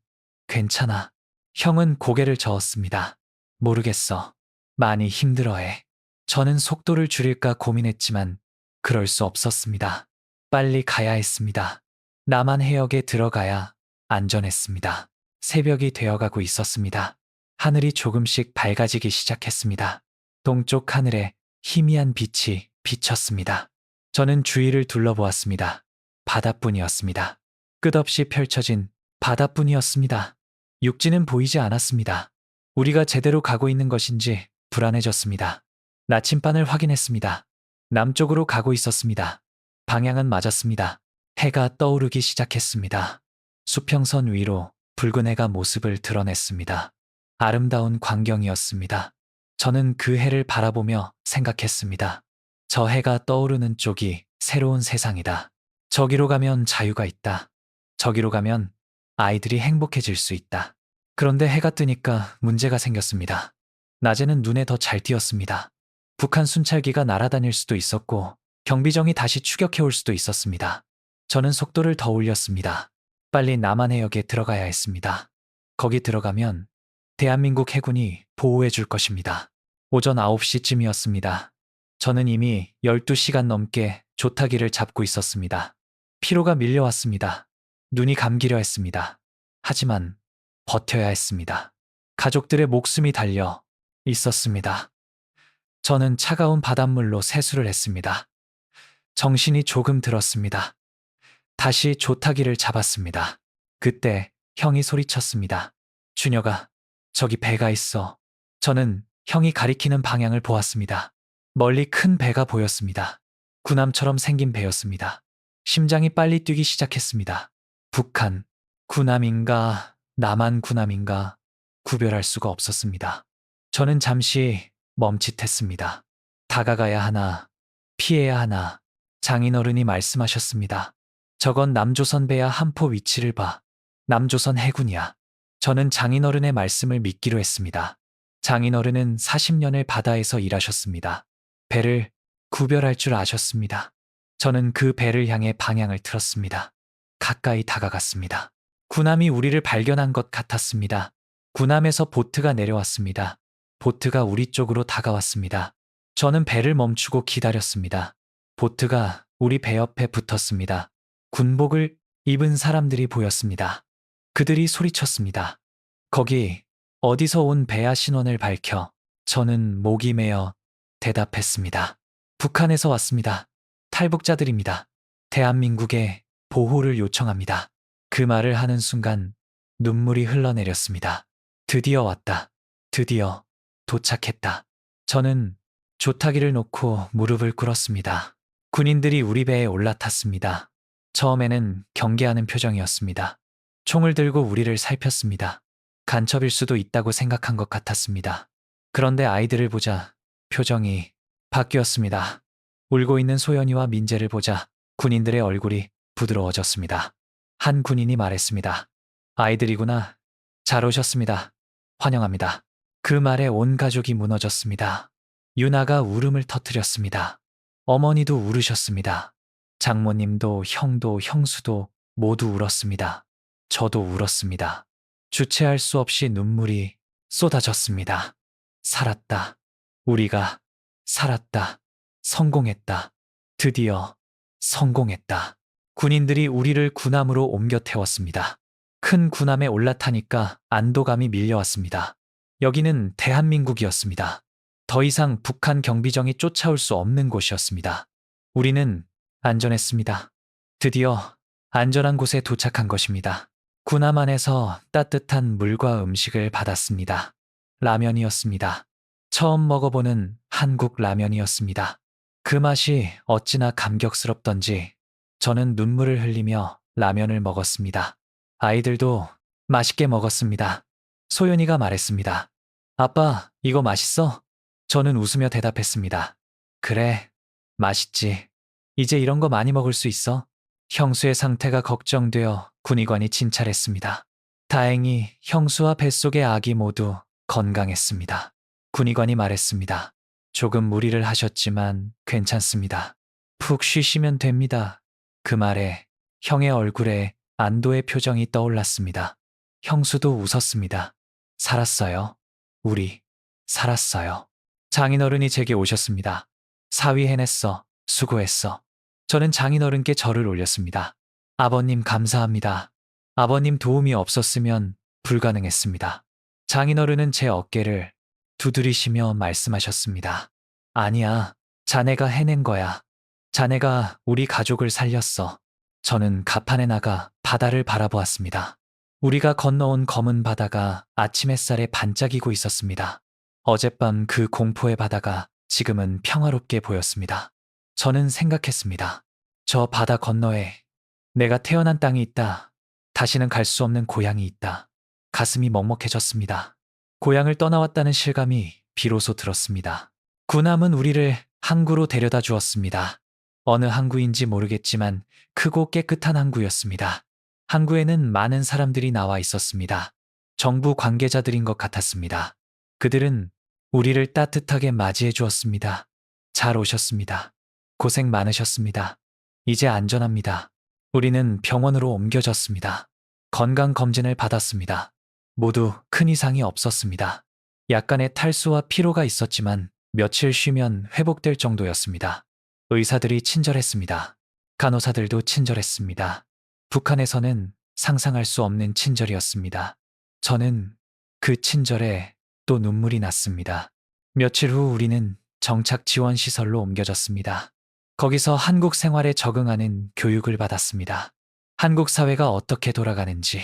괜찮아. 형은 고개를 저었습니다. 모르겠어. 많이 힘들어해. 저는 속도를 줄일까 고민했지만 그럴 수 없었습니다. 빨리 가야 했습니다. 남한 해역에 들어가야 안전했습니다. 새벽이 되어가고 있었습니다. 하늘이 조금씩 밝아지기 시작했습니다. 동쪽 하늘에 희미한 빛이 비쳤습니다. 저는 주위를 둘러보았습니다. 바다뿐이었습니다. 끝없이 펼쳐진 바다뿐이었습니다. 육지는 보이지 않았습니다. 우리가 제대로 가고 있는 것인지 불안해졌습니다. 나침반을 확인했습니다. 남쪽으로 가고 있었습니다. 방향은 맞았습니다. 해가 떠오르기 시작했습니다. 수평선 위로 붉은 해가 모습을 드러냈습니다. 아름다운 광경이었습니다. 저는 그 해를 바라보며 생각했습니다. 저 해가 떠오르는 쪽이 새로운 세상이다. 저기로 가면 자유가 있다. 저기로 가면 아이들이 행복해질 수 있다. 그런데 해가 뜨니까 문제가 생겼습니다. 낮에는 눈에 더 잘 띄었습니다. 북한 순찰기가 날아다닐 수도 있었고 경비정이 다시 추격해 올 수도 있었습니다. 저는 속도를 더 올렸습니다. 빨리 남한 해역에 들어가야 했습니다. 거기 들어가면 대한민국 해군이 보호해 줄 것입니다. 오전 9시쯤이었습니다. 저는 이미 12시간 넘게 조타기를 잡고 있었습니다. 피로가 밀려왔습니다. 눈이 감기려 했습니다. 하지만 버텨야 했습니다. 가족들의 목숨이 달려 있었습니다. 저는 차가운 바닷물로 세수를 했습니다. 정신이 조금 들었습니다. 다시 조타기를 잡았습니다. 그때 형이 소리쳤습니다. 준혁아, 저기 배가 있어. 저는 형이 가리키는 방향을 보았습니다. 멀리 큰 배가 보였습니다. 군함처럼 생긴 배였습니다. 심장이 빨리 뛰기 시작했습니다. 북한, 군함인가, 남한 군함인가 구별할 수가 없었습니다. 저는 잠시 멈칫했습니다. 다가가야 하나, 피해야 하나. 장인어른이 말씀하셨습니다. 저건 남조선 배야 함포 위치를 봐. 남조선 해군이야. 저는 장인어른의 말씀을 믿기로 했습니다. 장인어른은 40년을 바다에서 일하셨습니다. 배를 구별할 줄 아셨습니다. 저는 그 배를 향해 방향을 틀었습니다. 가까이 다가갔습니다. 군함이 우리를 발견한 것 같았습니다. 군함에서 보트가 내려왔습니다. 보트가 우리 쪽으로 다가왔습니다. 저는 배를 멈추고 기다렸습니다. 보트가 우리 배 옆에 붙었습니다. 군복을 입은 사람들이 보였습니다. 그들이 소리쳤습니다. 거기 어디서 온 배야 신원을 밝혀 저는 목이 메어 대답했습니다. 북한에서 왔습니다. 탈북자들입니다. 대한민국에 보호를 요청합니다. 그 말을 하는 순간 눈물이 흘러내렸습니다. 드디어 왔다. 드디어 도착했다. 저는 조타기를 놓고 무릎을 꿇었습니다. 군인들이 우리 배에 올라탔습니다. 처음에는 경계하는 표정이었습니다. 총을 들고 우리를 살폈습니다. 간첩일 수도 있다고 생각한 것 같았습니다. 그런데 아이들을 보자 표정이 바뀌었습니다. 울고 있는 소연이와 민재를 보자 군인들의 얼굴이 부드러워졌습니다. 한 군인이 말했습니다. 아이들이구나. 잘 오셨습니다. 환영합니다. 그 말에 온 가족이 무너졌습니다. 유나가 울음을 터뜨렸습니다. 어머니도 울으셨습니다. 장모님도 형도 형수도 모두 울었습니다. 저도 울었습니다. 주체할 수 없이 눈물이 쏟아졌습니다. 살았다. 우리가 살았다. 성공했다. 드디어 성공했다. 군인들이 우리를 군함으로 옮겨 태웠습니다. 큰 군함에 올라타니까 안도감이 밀려왔습니다. 여기는 대한민국이었습니다. 더 이상 북한 경비정이 쫓아올 수 없는 곳이었습니다. 우리는 안전했습니다. 드디어 안전한 곳에 도착한 것입니다. 군함 안에서 따뜻한 물과 음식을 받았습니다. 라면이었습니다. 처음 먹어보는 한국 라면이었습니다. 그 맛이 어찌나 감격스럽던지 저는 눈물을 흘리며 라면을 먹었습니다. 아이들도 맛있게 먹었습니다. 소연이가 말했습니다. 아빠, 이거 맛있어? 저는 웃으며 대답했습니다. 그래, 맛있지. 이제 이런 거 많이 먹을 수 있어? 형수의 상태가 걱정되어 군의관이 진찰했습니다. 다행히 형수와 뱃속의 아기 모두 건강했습니다. 군의관이 말했습니다. 조금 무리를 하셨지만 괜찮습니다. 푹 쉬시면 됩니다. 그 말에 형의 얼굴에 안도의 표정이 떠올랐습니다. 형수도 웃었습니다. 살았어요. 우리 살았어요. 장인어른이 제게 오셨습니다. 사위 해냈어. 수고했어. 저는 장인어른께 절을 올렸습니다. 아버님 감사합니다. 아버님 도움이 없었으면 불가능했습니다. 장인어른은 제 어깨를 두드리시며 말씀하셨습니다. 아니야, 자네가 해낸 거야. 자네가 우리 가족을 살렸어. 저는 갑판에 나가 바다를 바라보았습니다. 우리가 건너온 검은 바다가 아침 햇살에 반짝이고 있었습니다. 어젯밤 그 공포의 바다가 지금은 평화롭게 보였습니다. 저는 생각했습니다. 저 바다 건너에 내가 태어난 땅이 있다. 다시는 갈 수 없는 고향이 있다. 가슴이 먹먹해졌습니다. 고향을 떠나왔다는 실감이 비로소 들었습니다. 군함은 우리를 항구로 데려다 주었습니다. 어느 항구인지 모르겠지만 크고 깨끗한 항구였습니다. 항구에는 많은 사람들이 나와 있었습니다. 정부 관계자들인 것 같았습니다. 그들은 우리를 따뜻하게 맞이해 주었습니다. 잘 오셨습니다. 고생 많으셨습니다. 이제 안전합니다. 우리는 병원으로 옮겨졌습니다. 건강검진을 받았습니다. 모두 큰 이상이 없었습니다. 약간의 탈수와 피로가 있었지만 며칠 쉬면 회복될 정도였습니다. 의사들이 친절했습니다. 간호사들도 친절했습니다. 북한에서는 상상할 수 없는 친절이었습니다. 저는 그 친절에 또 눈물이 났습니다. 며칠 후 우리는 정착 지원 시설로 옮겨졌습니다. 거기서 한국 생활에 적응하는 교육을 받았습니다. 한국 사회가 어떻게 돌아가는지,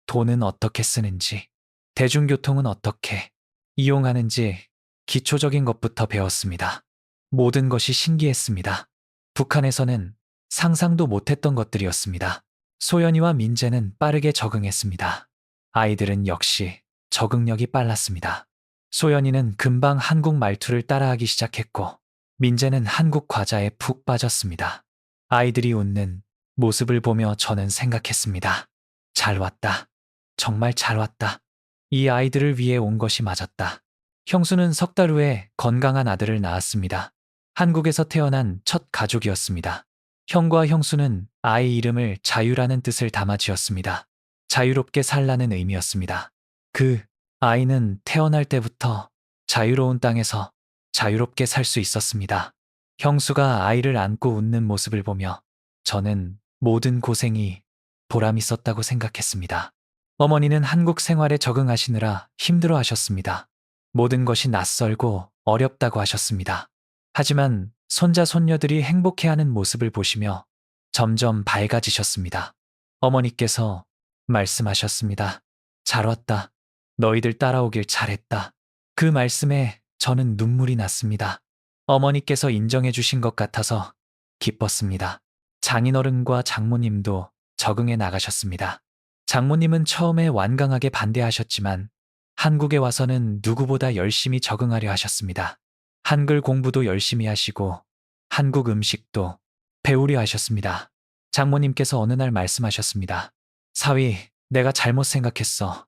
돈은 어떻게 쓰는지, 대중교통은 어떻게 이용하는지 기초적인 것부터 배웠습니다. 모든 것이 신기했습니다. 북한에서는 상상도 못했던 것들이었습니다. 소연이와 민재는 빠르게 적응했습니다. 아이들은 역시 적응력이 빨랐습니다. 소연이는 금방 한국 말투를 따라하기 시작했고, 민재는 한국 과자에 푹 빠졌습니다. 아이들이 웃는 모습을 보며 저는 생각했습니다. 잘 왔다. 정말 잘 왔다. 이 아이들을 위해 온 것이 맞았다. 형수는 석 달 후에 건강한 아들을 낳았습니다. 한국에서 태어난 첫 가족이었습니다. 형과 형수는 아이 이름을 자유라는 뜻을 담아 지었습니다. 자유롭게 살라는 의미였습니다. 그 아이는 태어날 때부터 자유로운 땅에서 자유롭게 살 수 있었습니다. 형수가 아이를 안고 웃는 모습을 보며 저는 모든 고생이 보람 있었다고 생각했습니다. 어머니는 한국 생활에 적응하시느라 힘들어 하셨습니다. 모든 것이 낯설고 어렵다고 하셨습니다. 하지만 손자, 손녀들이 행복해하는 모습을 보시며 점점 밝아지셨습니다. 어머니께서 말씀하셨습니다. 잘 왔다. 너희들 따라오길 잘했다. 그 말씀에 저는 눈물이 났습니다. 어머니께서 인정해 주신 것 같아서 기뻤습니다. 장인어른과 장모님도 적응해 나가셨습니다. 장모님은 처음에 완강하게 반대하셨지만 한국에 와서는 누구보다 열심히 적응하려 하셨습니다. 한글 공부도 열심히 하시고 한국 음식도 배우려 하셨습니다. 장모님께서 어느 날 말씀하셨습니다. 사위, 내가 잘못 생각했어.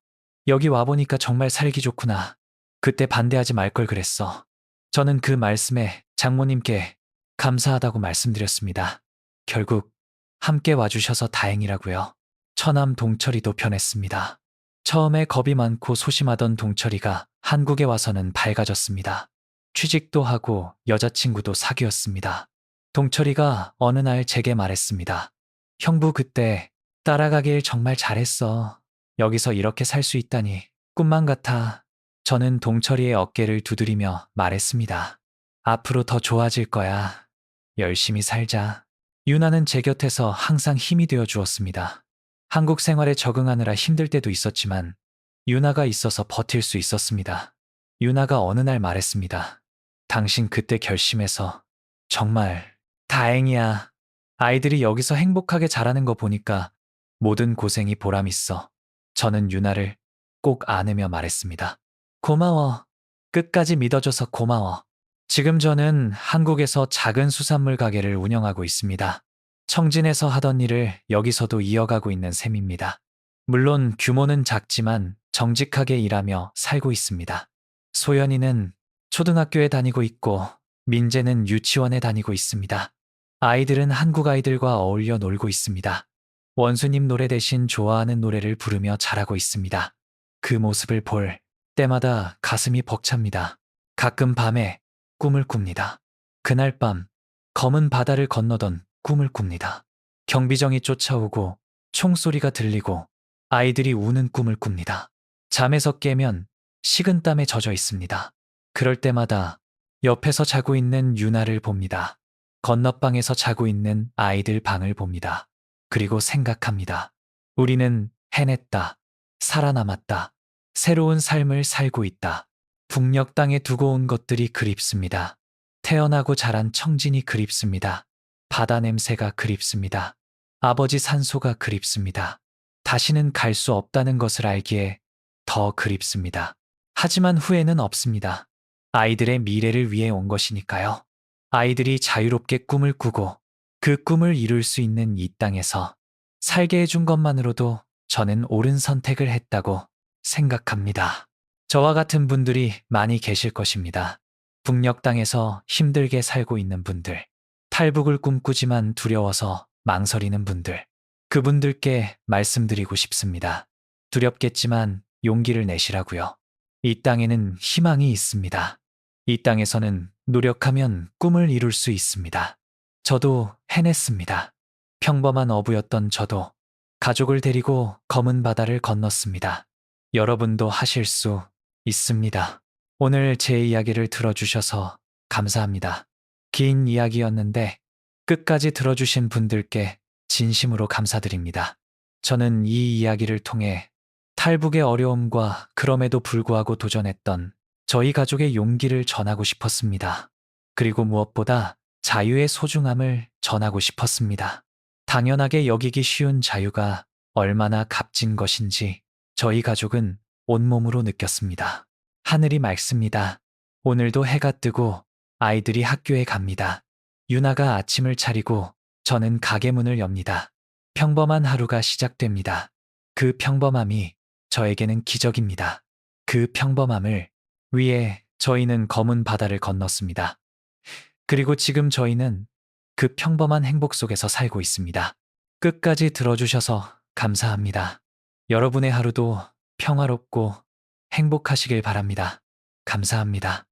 여기 와보니까 정말 살기 좋구나. 그때 반대하지 말 걸 그랬어. 저는 그 말씀에 장모님께 감사하다고 말씀드렸습니다. 결국 함께 와주셔서 다행이라고요. 처남 동철이도 변했습니다. 처음에 겁이 많고 소심하던 동철이가 한국에 와서는 밝아졌습니다. 취직도 하고 여자친구도 사귀었습니다. 동철이가 어느 날 제게 말했습니다. 형부 그때 따라가길 정말 잘했어. 여기서 이렇게 살 수 있다니 꿈만 같아. 저는 동철이의 어깨를 두드리며 말했습니다. 앞으로 더 좋아질 거야. 열심히 살자. 유나는 제 곁에서 항상 힘이 되어 주었습니다. 한국 생활에 적응하느라 힘들 때도 있었지만 유나가 있어서 버틸 수 있었습니다. 유나가 어느 날 말했습니다. 당신 그때 결심해서 정말 다행이야. 아이들이 여기서 행복하게 자라는 거 보니까 모든 고생이 보람 있어. 저는 유나를 꼭 안으며 말했습니다. 고마워. 끝까지 믿어줘서 고마워. 지금 저는 한국에서 작은 수산물 가게를 운영하고 있습니다. 청진에서 하던 일을 여기서도 이어가고 있는 셈입니다. 물론 규모는 작지만 정직하게 일하며 살고 있습니다. 소연이는 초등학교에 다니고 있고 민재는 유치원에 다니고 있습니다. 아이들은 한국 아이들과 어울려 놀고 있습니다. 원수님 노래 대신 좋아하는 노래를 부르며 자라고 있습니다. 그 모습을 볼 때마다 가슴이 벅찹니다. 가끔 밤에 꿈을 꿉니다. 그날 밤 검은 바다를 건너던 꿈을 꿉니다. 경비정이 쫓아오고 총소리가 들리고 아이들이 우는 꿈을 꿉니다. 잠에서 깨면 식은땀에 젖어 있습니다. 그럴 때마다 옆에서 자고 있는 유나를 봅니다. 건너방에서 자고 있는 아이들 방을 봅니다. 그리고 생각합니다. 우리는 해냈다. 살아남았다. 새로운 삶을 살고 있다. 북녘 땅에 두고 온 것들이 그립습니다. 태어나고 자란 청진이 그립습니다. 바다 냄새가 그립습니다. 아버지 산소가 그립습니다. 다시는 갈 수 없다는 것을 알기에 더 그립습니다. 하지만 후회는 없습니다. 아이들의 미래를 위해 온 것이니까요. 아이들이 자유롭게 꿈을 꾸고 그 꿈을 이룰 수 있는 이 땅에서 살게 해준 것만으로도 저는 옳은 선택을 했다고 생각합니다. 저와 같은 분들이 많이 계실 것입니다. 북녘 땅에서 힘들게 살고 있는 분들, 탈북을 꿈꾸지만 두려워서 망설이는 분들, 그분들께 말씀드리고 싶습니다. 두렵겠지만 용기를 내시라고요. 이 땅에는 희망이 있습니다. 이 땅에서는 노력하면 꿈을 이룰 수 있습니다. 저도 해냈습니다. 평범한 어부였던 저도 가족을 데리고 검은 바다를 건넜습니다. 여러분도 하실 수 있습니다. 오늘 제 이야기를 들어주셔서 감사합니다. 긴 이야기였는데 끝까지 들어주신 분들께 진심으로 감사드립니다. 저는 이 이야기를 통해 탈북의 어려움과 그럼에도 불구하고 도전했던 저희 가족의 용기를 전하고 싶었습니다. 그리고 무엇보다 자유의 소중함을 전하고 싶었습니다. 당연하게 여기기 쉬운 자유가 얼마나 값진 것인지 저희 가족은 온몸으로 느꼈습니다. 하늘이 맑습니다. 오늘도 해가 뜨고 아이들이 학교에 갑니다. 유나가 아침을 차리고 저는 가게 문을 엽니다. 평범한 하루가 시작됩니다. 그 평범함이 저에게는 기적입니다. 그 평범함을 위해 저희는 검은 바다를 건넜습니다. 그리고 지금 저희는 그 평범한 행복 속에서 살고 있습니다. 끝까지 들어주셔서 감사합니다. 여러분의 하루도 평화롭고 행복하시길 바랍니다. 감사합니다.